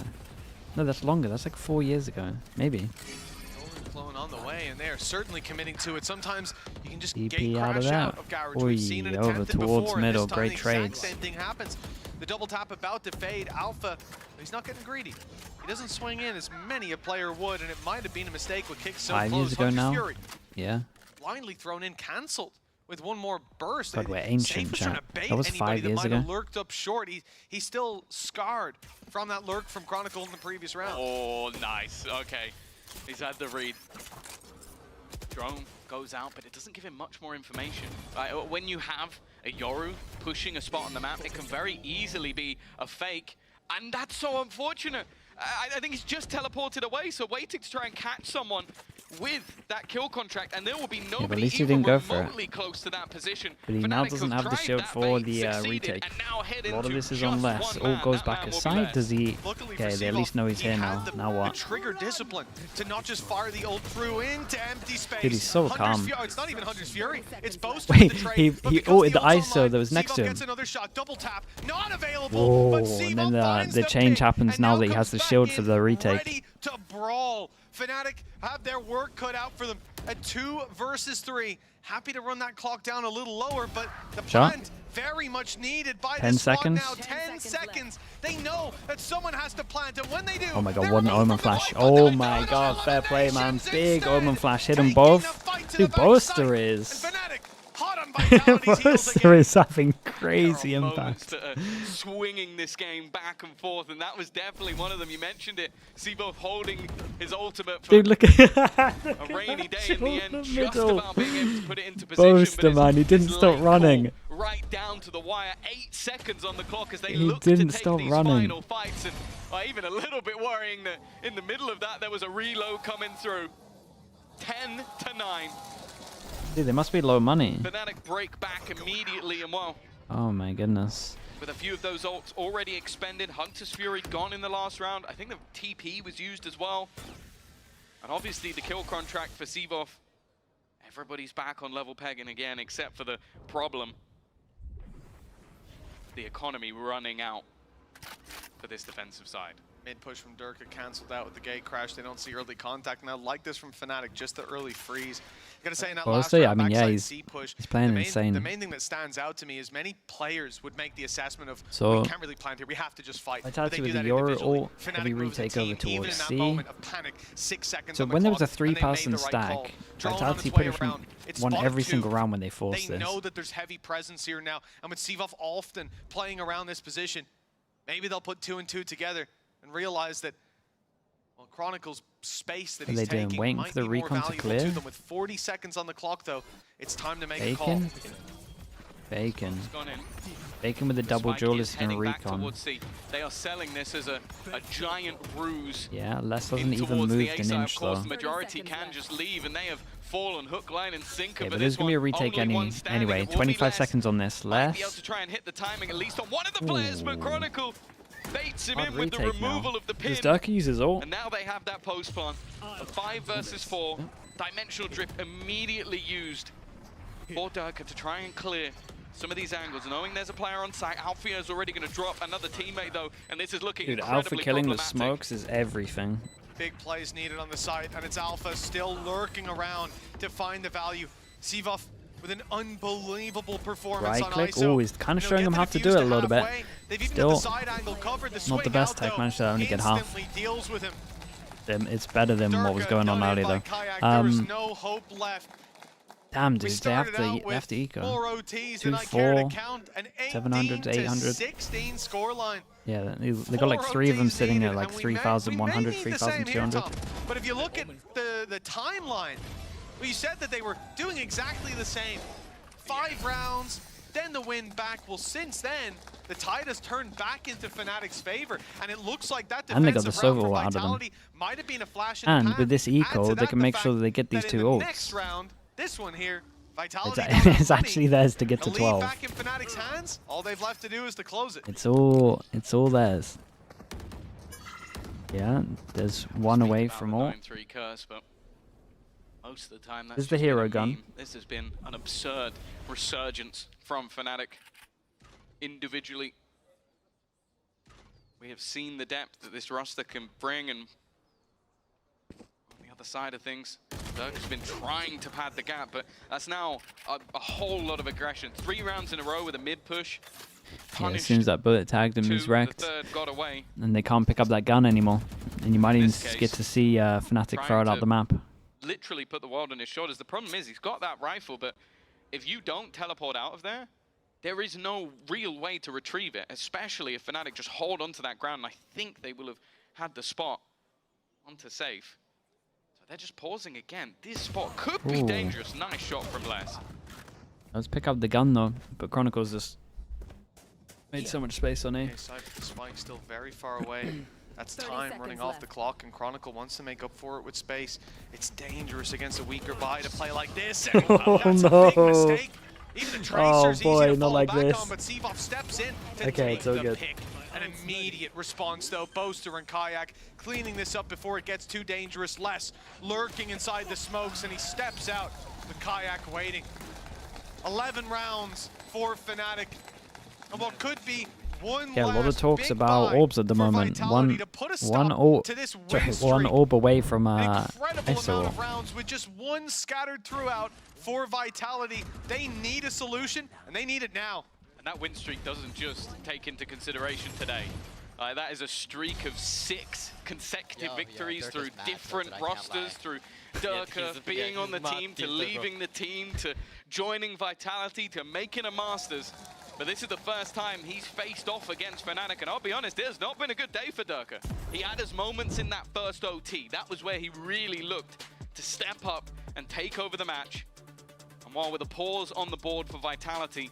Speaker 2: No, that's longer. That's like 4 years ago. Maybe.
Speaker 3: Overflowing on the way, and they are certainly committing to it. Sometimes you can just
Speaker 2: EP
Speaker 3: gate
Speaker 2: out of
Speaker 3: crash
Speaker 2: that.
Speaker 3: out of Garage. We've seen it
Speaker 2: Oi, over
Speaker 3: attempted
Speaker 2: towards
Speaker 3: before, and
Speaker 2: middle,
Speaker 3: this time
Speaker 2: great
Speaker 3: the exact
Speaker 2: trades.
Speaker 3: same thing happens. The double tap about to fade. Alpha, he's not getting greedy. He doesn't swing in as many a player would, and it might have been a mistake with kicks so
Speaker 2: 5
Speaker 3: close.
Speaker 2: years ago
Speaker 3: Hunter's
Speaker 2: now.
Speaker 3: Fury,
Speaker 2: Yeah.
Speaker 3: blindly thrown in, cancelled with one more burst.
Speaker 2: God, we're ancient,
Speaker 3: Safe was trying
Speaker 2: chat.
Speaker 3: to bait
Speaker 2: That was
Speaker 3: anybody
Speaker 2: 5
Speaker 3: that
Speaker 2: years
Speaker 3: might
Speaker 2: ago.
Speaker 3: have lurked up short. He's still scarred from that lurk from Chronicle in the previous round.
Speaker 1: Oh, nice. Okay. He's had the read. Drone goes out, but it doesn't give him much more information. When you have a Yoru pushing a spot on the map, it can very easily be a fake, and that's so unfortunate. I think he's just teleported away, so waiting to try and catch someone with that kill contract, and there will be nobody
Speaker 2: at least he
Speaker 1: even
Speaker 2: didn't go for it.
Speaker 1: remotely close to that position.
Speaker 2: But he now
Speaker 1: Fnatic
Speaker 2: doesn't have the
Speaker 1: tried
Speaker 2: shield
Speaker 1: that
Speaker 2: for
Speaker 1: bait,
Speaker 2: the
Speaker 1: succeeded,
Speaker 2: retake.
Speaker 1: and now head
Speaker 2: A lot of
Speaker 1: into
Speaker 2: this is
Speaker 1: just
Speaker 2: on less.
Speaker 1: one
Speaker 2: All
Speaker 1: man.
Speaker 2: goes
Speaker 1: That
Speaker 2: back
Speaker 1: man will be
Speaker 2: aside.
Speaker 1: there.
Speaker 2: Does he?
Speaker 3: Luckily for
Speaker 2: Okay, they at least
Speaker 3: Seavoth,
Speaker 2: know he's
Speaker 3: he
Speaker 2: here
Speaker 3: had
Speaker 2: now.
Speaker 3: the-
Speaker 2: Now
Speaker 3: The
Speaker 2: what?
Speaker 3: trigger discipline to not just fire the ult through into empty space.
Speaker 2: Dude, he's so calm.
Speaker 3: It's not even Hunter's Fury. It's Boast
Speaker 2: Wait,
Speaker 3: with the trade,
Speaker 2: he
Speaker 3: but because
Speaker 2: ulted the
Speaker 3: ult's
Speaker 2: ISO
Speaker 3: online,
Speaker 2: that was next to
Speaker 3: Seavoth
Speaker 2: him.
Speaker 3: gets another shot, double tap, not available. But
Speaker 2: Whoa, and then
Speaker 3: Seavoth finds
Speaker 2: the change
Speaker 3: pick,
Speaker 2: happens
Speaker 3: and
Speaker 2: now that he has
Speaker 3: comes
Speaker 2: the
Speaker 3: back
Speaker 2: shield for
Speaker 3: in,
Speaker 2: the retake.
Speaker 3: Ready to brawl. Fnatic have their work cut out for them. A 2 versus 3. Happy to run that clock down a little lower, but the
Speaker 2: Shot.
Speaker 3: plant very much needed by
Speaker 2: 10
Speaker 3: this squad
Speaker 2: seconds.
Speaker 3: now. 10 seconds. They know that someone has to plant, and when they do,
Speaker 2: Oh my god,
Speaker 3: they're
Speaker 2: what an
Speaker 3: removed
Speaker 2: Omen
Speaker 3: from the
Speaker 2: flash.
Speaker 3: fight,
Speaker 2: Oh
Speaker 3: but
Speaker 2: my
Speaker 3: they're
Speaker 2: god,
Speaker 3: down
Speaker 2: fair play, man.
Speaker 3: eliminations
Speaker 2: Big
Speaker 3: instead.
Speaker 2: Omen flash. Hit them
Speaker 3: Taking
Speaker 2: both.
Speaker 3: the fight to
Speaker 2: Dude,
Speaker 3: the backside.
Speaker 2: Boaster is.
Speaker 3: And Fnatic, hot on Vitality's heels
Speaker 2: Boaster
Speaker 3: again.
Speaker 2: is having
Speaker 1: There
Speaker 2: crazy
Speaker 1: are moments
Speaker 2: impact.
Speaker 1: that are swinging this game back and forth, and that was definitely one of them. You mentioned it. Seavoth holding his ultimate for
Speaker 2: Dude, look at
Speaker 1: a rainy day in the end, just about being able to put it into position.
Speaker 2: Boaster,
Speaker 1: but
Speaker 2: man, he didn't
Speaker 1: his
Speaker 2: stop
Speaker 1: lane
Speaker 2: running.
Speaker 1: call right down to the wire. 8 seconds on the clock as they
Speaker 2: He
Speaker 1: look to
Speaker 2: didn't
Speaker 1: take
Speaker 2: stop
Speaker 1: these
Speaker 2: running.
Speaker 1: final fights, and even a little bit worrying that in the middle of that there was a reload coming through. 10-9.
Speaker 2: Dude, they must be low money.
Speaker 1: Fnatic break back immediately, and well,
Speaker 2: Oh my goodness.
Speaker 1: with a few of those ults already expended, Hunter's Fury gone in the last round. I think the TP was used as well. And obviously the kill contract for Seavoth. Everybody's back on level pegging again, except for the problem. The economy running out for this defensive side.
Speaker 3: Mid push from Durka cancelled out with the gate crash. They don't see early contact. And I like this from Fnatic, just the early freeze. Gotta say in that last
Speaker 2: Boaster,
Speaker 3: round,
Speaker 2: I mean, yeah,
Speaker 3: backside
Speaker 2: he's
Speaker 3: C push,
Speaker 2: playing
Speaker 3: the main,
Speaker 2: insane.
Speaker 3: The main thing that stands out to me is many players would make the assessment of,
Speaker 2: So,
Speaker 3: we can't really plant here, we have to just fight. But
Speaker 2: Vitality
Speaker 3: they
Speaker 2: with
Speaker 3: do
Speaker 2: the
Speaker 3: that
Speaker 2: Yoru
Speaker 3: individually.
Speaker 2: ult,
Speaker 3: Fnatic
Speaker 2: heavy
Speaker 3: moves the
Speaker 2: retake
Speaker 3: team,
Speaker 2: over
Speaker 3: even
Speaker 2: towards
Speaker 3: in that
Speaker 2: C.
Speaker 3: moment of panic, 6 seconds
Speaker 2: So
Speaker 3: on the
Speaker 2: when there was a
Speaker 3: clock, and they made
Speaker 2: 3-person
Speaker 3: the right
Speaker 2: stack,
Speaker 3: call. Drone on
Speaker 2: Vitality
Speaker 3: its way
Speaker 2: pretty much
Speaker 3: around. It's
Speaker 2: won
Speaker 3: spot
Speaker 2: every
Speaker 3: 2.
Speaker 2: single round when they forced
Speaker 3: They
Speaker 2: this.
Speaker 3: know that there's heavy presence here now, and with Seavoth often playing around this position, maybe they'll put 2 and 2 together and realize that, well, Chronicle's space that
Speaker 2: What are
Speaker 3: he's
Speaker 2: they doing,
Speaker 3: taking
Speaker 2: waiting
Speaker 3: might
Speaker 2: for the
Speaker 3: be more
Speaker 2: recon to
Speaker 3: valuable
Speaker 2: clear?
Speaker 3: to them. With 40 seconds on the clock, though, it's time to make a call.
Speaker 2: Bacon? Bacon.
Speaker 1: It's gone in.
Speaker 2: Bacon with the
Speaker 1: The
Speaker 2: double
Speaker 1: spike
Speaker 2: duel
Speaker 1: is
Speaker 2: is going to
Speaker 1: heading back
Speaker 2: recon.
Speaker 1: towards C. They are selling this as a giant ruse.
Speaker 2: Yeah, Les hasn't
Speaker 1: in
Speaker 2: even
Speaker 1: towards
Speaker 2: moved
Speaker 1: the A
Speaker 2: an
Speaker 1: side.
Speaker 2: inch
Speaker 1: Of course,
Speaker 2: though.
Speaker 1: the majority can just leave, and they have fallen hook, line, and sinker.
Speaker 2: Yeah,
Speaker 1: but
Speaker 2: but there's
Speaker 1: this
Speaker 2: going to be a
Speaker 1: one,
Speaker 2: retake
Speaker 1: only one standing.
Speaker 2: anyway.
Speaker 1: It will be
Speaker 2: 25
Speaker 1: Les.
Speaker 2: seconds on this.
Speaker 1: Might be able
Speaker 2: Les.
Speaker 1: to try and hit the timing at least on one of the players, but
Speaker 2: Ooh.
Speaker 1: Chronicle baits him
Speaker 2: Hard
Speaker 1: in with the
Speaker 2: retake now.
Speaker 1: removal of the pin.
Speaker 2: Does Durka use his ult?
Speaker 1: And now they have that post plan. A 5 versus 4. Dimensional drift immediately used for Durka to try and clear some of these angles. Knowing there's a player on site, Alfia is already going to drop another teammate though, and this is looking
Speaker 2: Dude, Alpha
Speaker 1: incredibly
Speaker 2: killing the
Speaker 1: problematic.
Speaker 2: smokes is everything.
Speaker 3: Big plays needed on the side, and it's Alpha still lurking around to find the value. Seavoth with an unbelievable performance
Speaker 2: Right
Speaker 3: on
Speaker 2: click,
Speaker 3: ISO.
Speaker 2: oh, he's kind of
Speaker 3: You know,
Speaker 2: showing
Speaker 3: get
Speaker 2: him
Speaker 3: the
Speaker 2: how to
Speaker 3: defuse
Speaker 2: do it a little bit.
Speaker 3: halfway. They've even
Speaker 2: Still
Speaker 3: got the side angle covered. The
Speaker 2: not the
Speaker 3: swing
Speaker 2: best
Speaker 3: out,
Speaker 2: tech,
Speaker 3: though,
Speaker 2: managed to only get half.
Speaker 3: instantly deals with him.
Speaker 2: It's better than what was
Speaker 3: Durka
Speaker 2: going on
Speaker 3: dominated
Speaker 2: earlier
Speaker 3: by Kayak.
Speaker 2: though.
Speaker 3: There was no hope left.
Speaker 2: Damn,
Speaker 3: We
Speaker 2: dude, they have
Speaker 3: started out
Speaker 2: to
Speaker 3: with
Speaker 2: eco.
Speaker 3: 4 OTs,
Speaker 2: 2,
Speaker 3: and I care to
Speaker 2: 4,
Speaker 3: count an
Speaker 2: 700 to 800.
Speaker 3: 16 scoreline.
Speaker 2: Yeah, they got like 3 of them sitting at like 3,100, 3,200.
Speaker 3: But if you look at the timeline, well, you said that they were doing exactly the same. 5 rounds, then the win back. Well, since then, the tide has turned back into Fnatic's favor, and it looks like that
Speaker 2: And they got
Speaker 3: defensive
Speaker 2: the
Speaker 3: round
Speaker 2: server
Speaker 3: for
Speaker 2: out of them.
Speaker 3: Vitality might have been a flash in the
Speaker 2: And
Speaker 3: pan.
Speaker 2: with this
Speaker 3: Add
Speaker 2: eco,
Speaker 3: to
Speaker 2: they
Speaker 3: that
Speaker 2: can
Speaker 3: the
Speaker 2: make
Speaker 3: fact
Speaker 2: sure that they get these
Speaker 3: that
Speaker 2: 2
Speaker 3: in the
Speaker 2: ults.
Speaker 3: next round, this one here, Vitality
Speaker 2: It's,
Speaker 3: got
Speaker 2: it's
Speaker 3: money.
Speaker 2: actually theirs to get to
Speaker 3: The lead
Speaker 2: 12.
Speaker 3: back in Fnatic's hands. All they've left to do is to close it.
Speaker 2: It's all theirs. Yeah, there's one away from all.
Speaker 1: 9-3 curse, but most of the time that's
Speaker 2: This is the
Speaker 1: just been
Speaker 2: hero
Speaker 1: a
Speaker 2: gun.
Speaker 1: meme. This has been an absurd resurgence from Fnatic individually. We have seen the depth that this roster can bring, and on the other side of things, Dirk's been trying to pad the gap, but that's now a whole lot of aggression. 3 rounds in a row with a mid push.
Speaker 2: Yeah, as soon as that bullet tagged him, he's wrecked.
Speaker 1: The third got away.
Speaker 2: And they can't pick up that gun anymore. And you might even get to see Fnatic throw it out the map.
Speaker 1: Literally put the world on his shoulders. The problem is he's got that rifle, but if you don't teleport out of there, there is no real way to retrieve it, especially if Fnatic just hold onto that ground. And I think they will have had the spot onto safe. So they're just pausing again. This spot could be dangerous. Nice shot from Les.
Speaker 2: Let's pick up the gun though, but Chronicles just made so much space on A.
Speaker 3: Okay, side with the spike still very far away. That's time running off the clock, and Chronicle wants to make up for it with space. It's dangerous against a weaker buy to play like this. And that's a big mistake. Even the Tracer's easy to fall back on, but Sevov steps in to take the pick. An immediate response though. Boaster and Kayak cleaning this up before it gets too dangerous. Les lurking inside the smokes, and he steps out. The Kayak waiting. 11 rounds for Fnatic. And what could be one
Speaker 2: a lot of talks about orbs at the moment. One orb away from
Speaker 3: incredible amount of rounds with just one scattered throughout for Vitality. They need a solution, and they need it now.
Speaker 1: And that win streak doesn't just take into consideration today. That is a streak of 6 consecutive victories through different rosters, through Durka being on the team, to leaving the team, to joining Vitality, to making a Masters. But this is the first time he's faced off against Fnatic, and I'll be honest, there's not been a good day for Durka. He had his moments in that first OT. That was where he really looked to step up and take over the match. And while with a pause on the board for Vitality,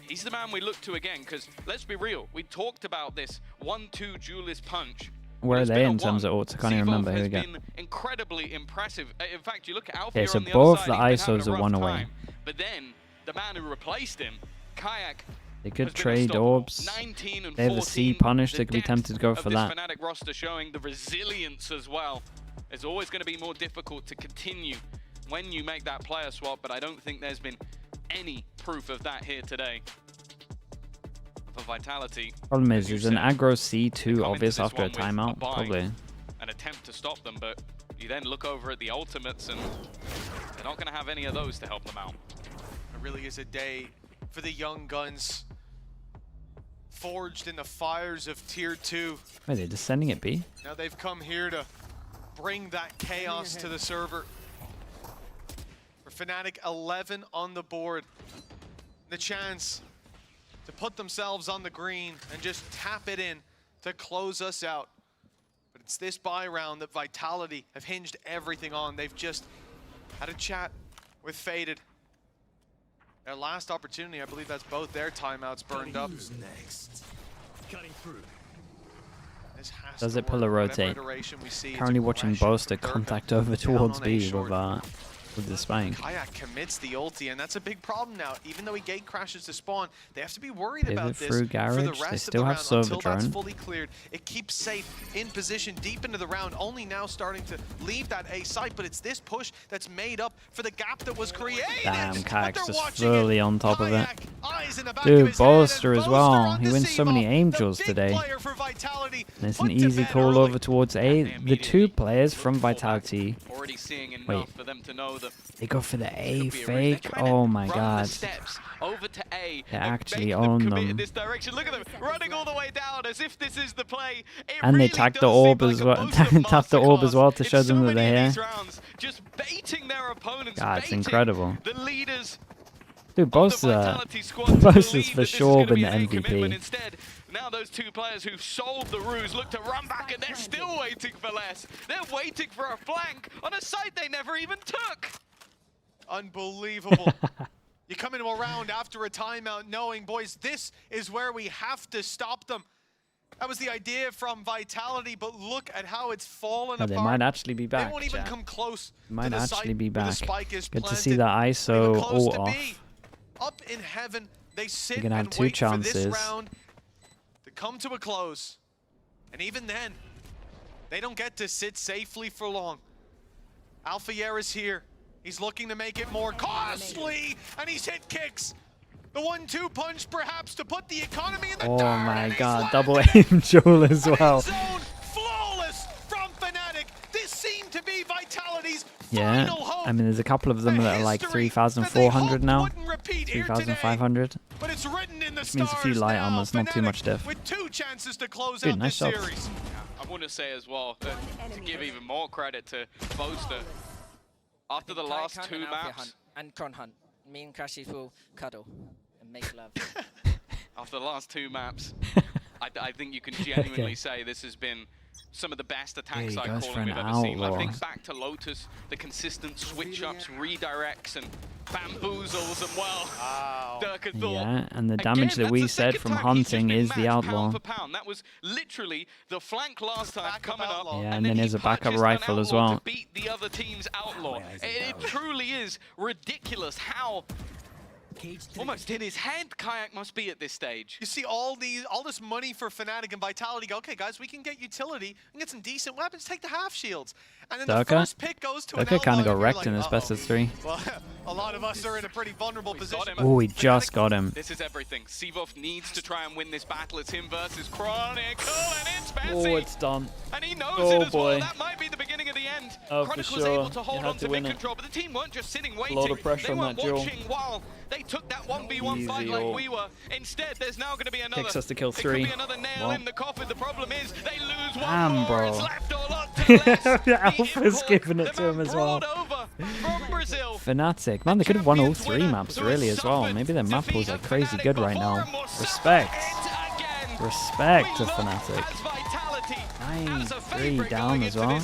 Speaker 1: he's the man we look to again, because let's be real, we talked about this 1-2 duelist punch.
Speaker 2: Where are they in terms of ults? I can't even remember. Here we go.
Speaker 1: Been incredibly impressive. In fact, you look at Alfie
Speaker 2: so
Speaker 1: on the
Speaker 2: both
Speaker 1: other side,
Speaker 2: the ISOs are one away.
Speaker 1: But then the man who replaced him, Kayak,
Speaker 2: they could trade orbs. They have the C punish. They could be tempted to go for that.
Speaker 1: Fnatic roster showing the resilience as well. It's always going to be more difficult to continue when you make that player swap, but I don't think there's been any proof of that here today. For Vitality.
Speaker 2: Problem is, there's an aggro C2 obvious after a timeout, probably.
Speaker 1: An attempt to stop them, but you then look over at the ultimates and they're not going to have any of those to help them out.
Speaker 3: It really is a day for the young guns, forged in the fires of Tier 2.
Speaker 2: Wait, they're just sending it B?
Speaker 3: Now they've come here to bring that chaos to the server. For Fnatic, 11 on the board. The chance to put themselves on the green and just tap it in to close us out. But it's this buy round that Vitality have hinged everything on. They've just had a chat with Faded. Their last opportunity, I believe that's both their timeouts burned up.
Speaker 6: Next. Cutting through.
Speaker 2: Does it pillar rotate? Currently watching Boaster contact over towards B with the spike.
Speaker 3: Kayak commits the ulti, and that's a big problem now. Even though he gate crashes to spawn, they have to be worried about this
Speaker 2: through Garage.
Speaker 3: for the rest
Speaker 2: They still
Speaker 3: of the
Speaker 2: have
Speaker 3: round
Speaker 2: Silver
Speaker 3: until that's
Speaker 2: drone.
Speaker 3: fully cleared. It keeps safe in position deep into the round, only now starting to leave that A site, but it's this push that's made up for the gap that was created.
Speaker 2: Damn, Kayak's just fully on top of it.
Speaker 3: Dude,
Speaker 2: Boaster as well. He wins so many angels today. There's an easy call over towards A. The 2 players from Vitality.
Speaker 1: Already seeing enough for them to know that
Speaker 2: they go for the A fake. Oh my god.
Speaker 1: Over to A.
Speaker 2: They're actually on them.
Speaker 1: In this direction. Look at them running all the way down as if this is the play.
Speaker 2: And they tag the orb as well. Tap the orb as well to show them that they're here.
Speaker 1: Just baiting their opponents.
Speaker 2: God, it's incredible.
Speaker 1: The leaders.
Speaker 2: Dude, Boaster's for sure been the MVP.
Speaker 1: Instead, now those 2 players who've sold the ruse look to run back, and they're still waiting for less. They're waiting for a flank on a site they never even took.
Speaker 3: Unbelievable. You come into a round after a timeout knowing, boys, this is where we have to stop them. That was the idea from Vitality, but look at how it's fallen apart.
Speaker 2: They might actually be back.
Speaker 3: They won't even come close
Speaker 2: might
Speaker 3: to the
Speaker 2: actually
Speaker 3: site
Speaker 2: be
Speaker 3: where the
Speaker 2: back.
Speaker 3: spike is
Speaker 2: Good
Speaker 3: planted.
Speaker 2: to see that ISO all off.
Speaker 3: Up in heaven, they sit
Speaker 2: gonna have
Speaker 3: and
Speaker 2: 2
Speaker 3: wait
Speaker 2: chances.
Speaker 3: for this round to come to a close. And even then, they don't get to sit safely for long. Alphayer is here. He's looking to make it more costly, and he's hit kicks. The 1-2 punch, perhaps, to put the economy in the dirt.
Speaker 2: Oh my god, double aim duel as well.
Speaker 3: Zone, flawless from Fnatic. This seemed to be Vitality's
Speaker 2: Yeah,
Speaker 3: final hope.
Speaker 2: I mean, there's a couple of them that are like 3,400 now. 3,500.
Speaker 3: But it's written in the
Speaker 2: Means a few light armors, not too much diff.
Speaker 3: With 2 chances to close
Speaker 2: Dude,
Speaker 3: out
Speaker 2: nice
Speaker 3: this
Speaker 2: shots.
Speaker 3: series.
Speaker 1: I want to say as well, that to give even more credit to Boaster, after the last 2 maps,
Speaker 7: and Cron Hunt, me and Crashy will cuddle and make love.
Speaker 1: after the last 2 maps, I think you can genuinely say this has been some of the best attack side calling we've ever seen. I think back to Lotus, the consistent switch-ups, redirects, and bamboozles, and well, Dirk had thought,
Speaker 2: yeah, and the damage that we said from hunting is the outlaw.
Speaker 1: Pound for pound. That was literally the flank last time coming up.
Speaker 2: Yeah, and then there's
Speaker 1: he
Speaker 2: a backup
Speaker 1: purchased
Speaker 2: rifle
Speaker 1: an
Speaker 2: as
Speaker 1: outlaw
Speaker 2: well.
Speaker 1: to beat the other team's outlaw. It truly is ridiculous how almost in his head Kayak must be at this stage.
Speaker 3: You see all this money for Fnatic and Vitality go, okay guys, we can get utility and get some decent weapons, take the half shields. And then the first pick goes to an outlaw.
Speaker 2: kind of got
Speaker 3: and you're
Speaker 2: wrecked
Speaker 3: like,
Speaker 2: in this best of 3.
Speaker 3: Well, a lot of us are in a pretty vulnerable position.
Speaker 2: Oh, we just got him.
Speaker 1: This is everything. Sivov needs to try and win this battle. It's him versus Chronicle, and it's Betsy.
Speaker 2: Oh, it's done.
Speaker 1: And he knows
Speaker 2: Oh,
Speaker 1: it as
Speaker 2: boy.
Speaker 1: well. That might be the beginning of the end.
Speaker 2: Oh,
Speaker 1: Chronicle
Speaker 2: for
Speaker 1: was
Speaker 2: sure.
Speaker 1: able to hold
Speaker 2: You had
Speaker 1: on
Speaker 2: to
Speaker 1: to
Speaker 2: win
Speaker 1: big
Speaker 2: it.
Speaker 1: control, but the team weren't just sitting waiting.
Speaker 2: A lot of pressure
Speaker 1: they
Speaker 2: on
Speaker 1: weren't
Speaker 2: that duel.
Speaker 1: watching while they took that 1v1 fight
Speaker 2: Easy,
Speaker 1: like
Speaker 2: oh.
Speaker 1: we were. Instead, there's now going to be another.
Speaker 2: Takes us to kill
Speaker 1: It
Speaker 2: 3.
Speaker 1: could be another nail
Speaker 2: Well.
Speaker 1: in the coffin. The problem is they lose one
Speaker 2: Damn,
Speaker 1: more.
Speaker 2: bro.
Speaker 1: It's left all up to less.
Speaker 2: The Alpha's giving it to him as well.
Speaker 1: Over from Brazil.
Speaker 2: Fnatic. Man, they could have won all 3 maps really as well. Maybe their map pools are crazy good right now. Respect. Respect to Fnatic. 9-3 down as well.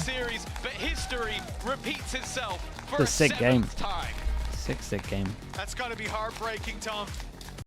Speaker 1: But history repeats itself.
Speaker 2: It's a sick game.
Speaker 1: Time.
Speaker 2: Sick game.
Speaker 3: That's got to be heartbreaking, Tom.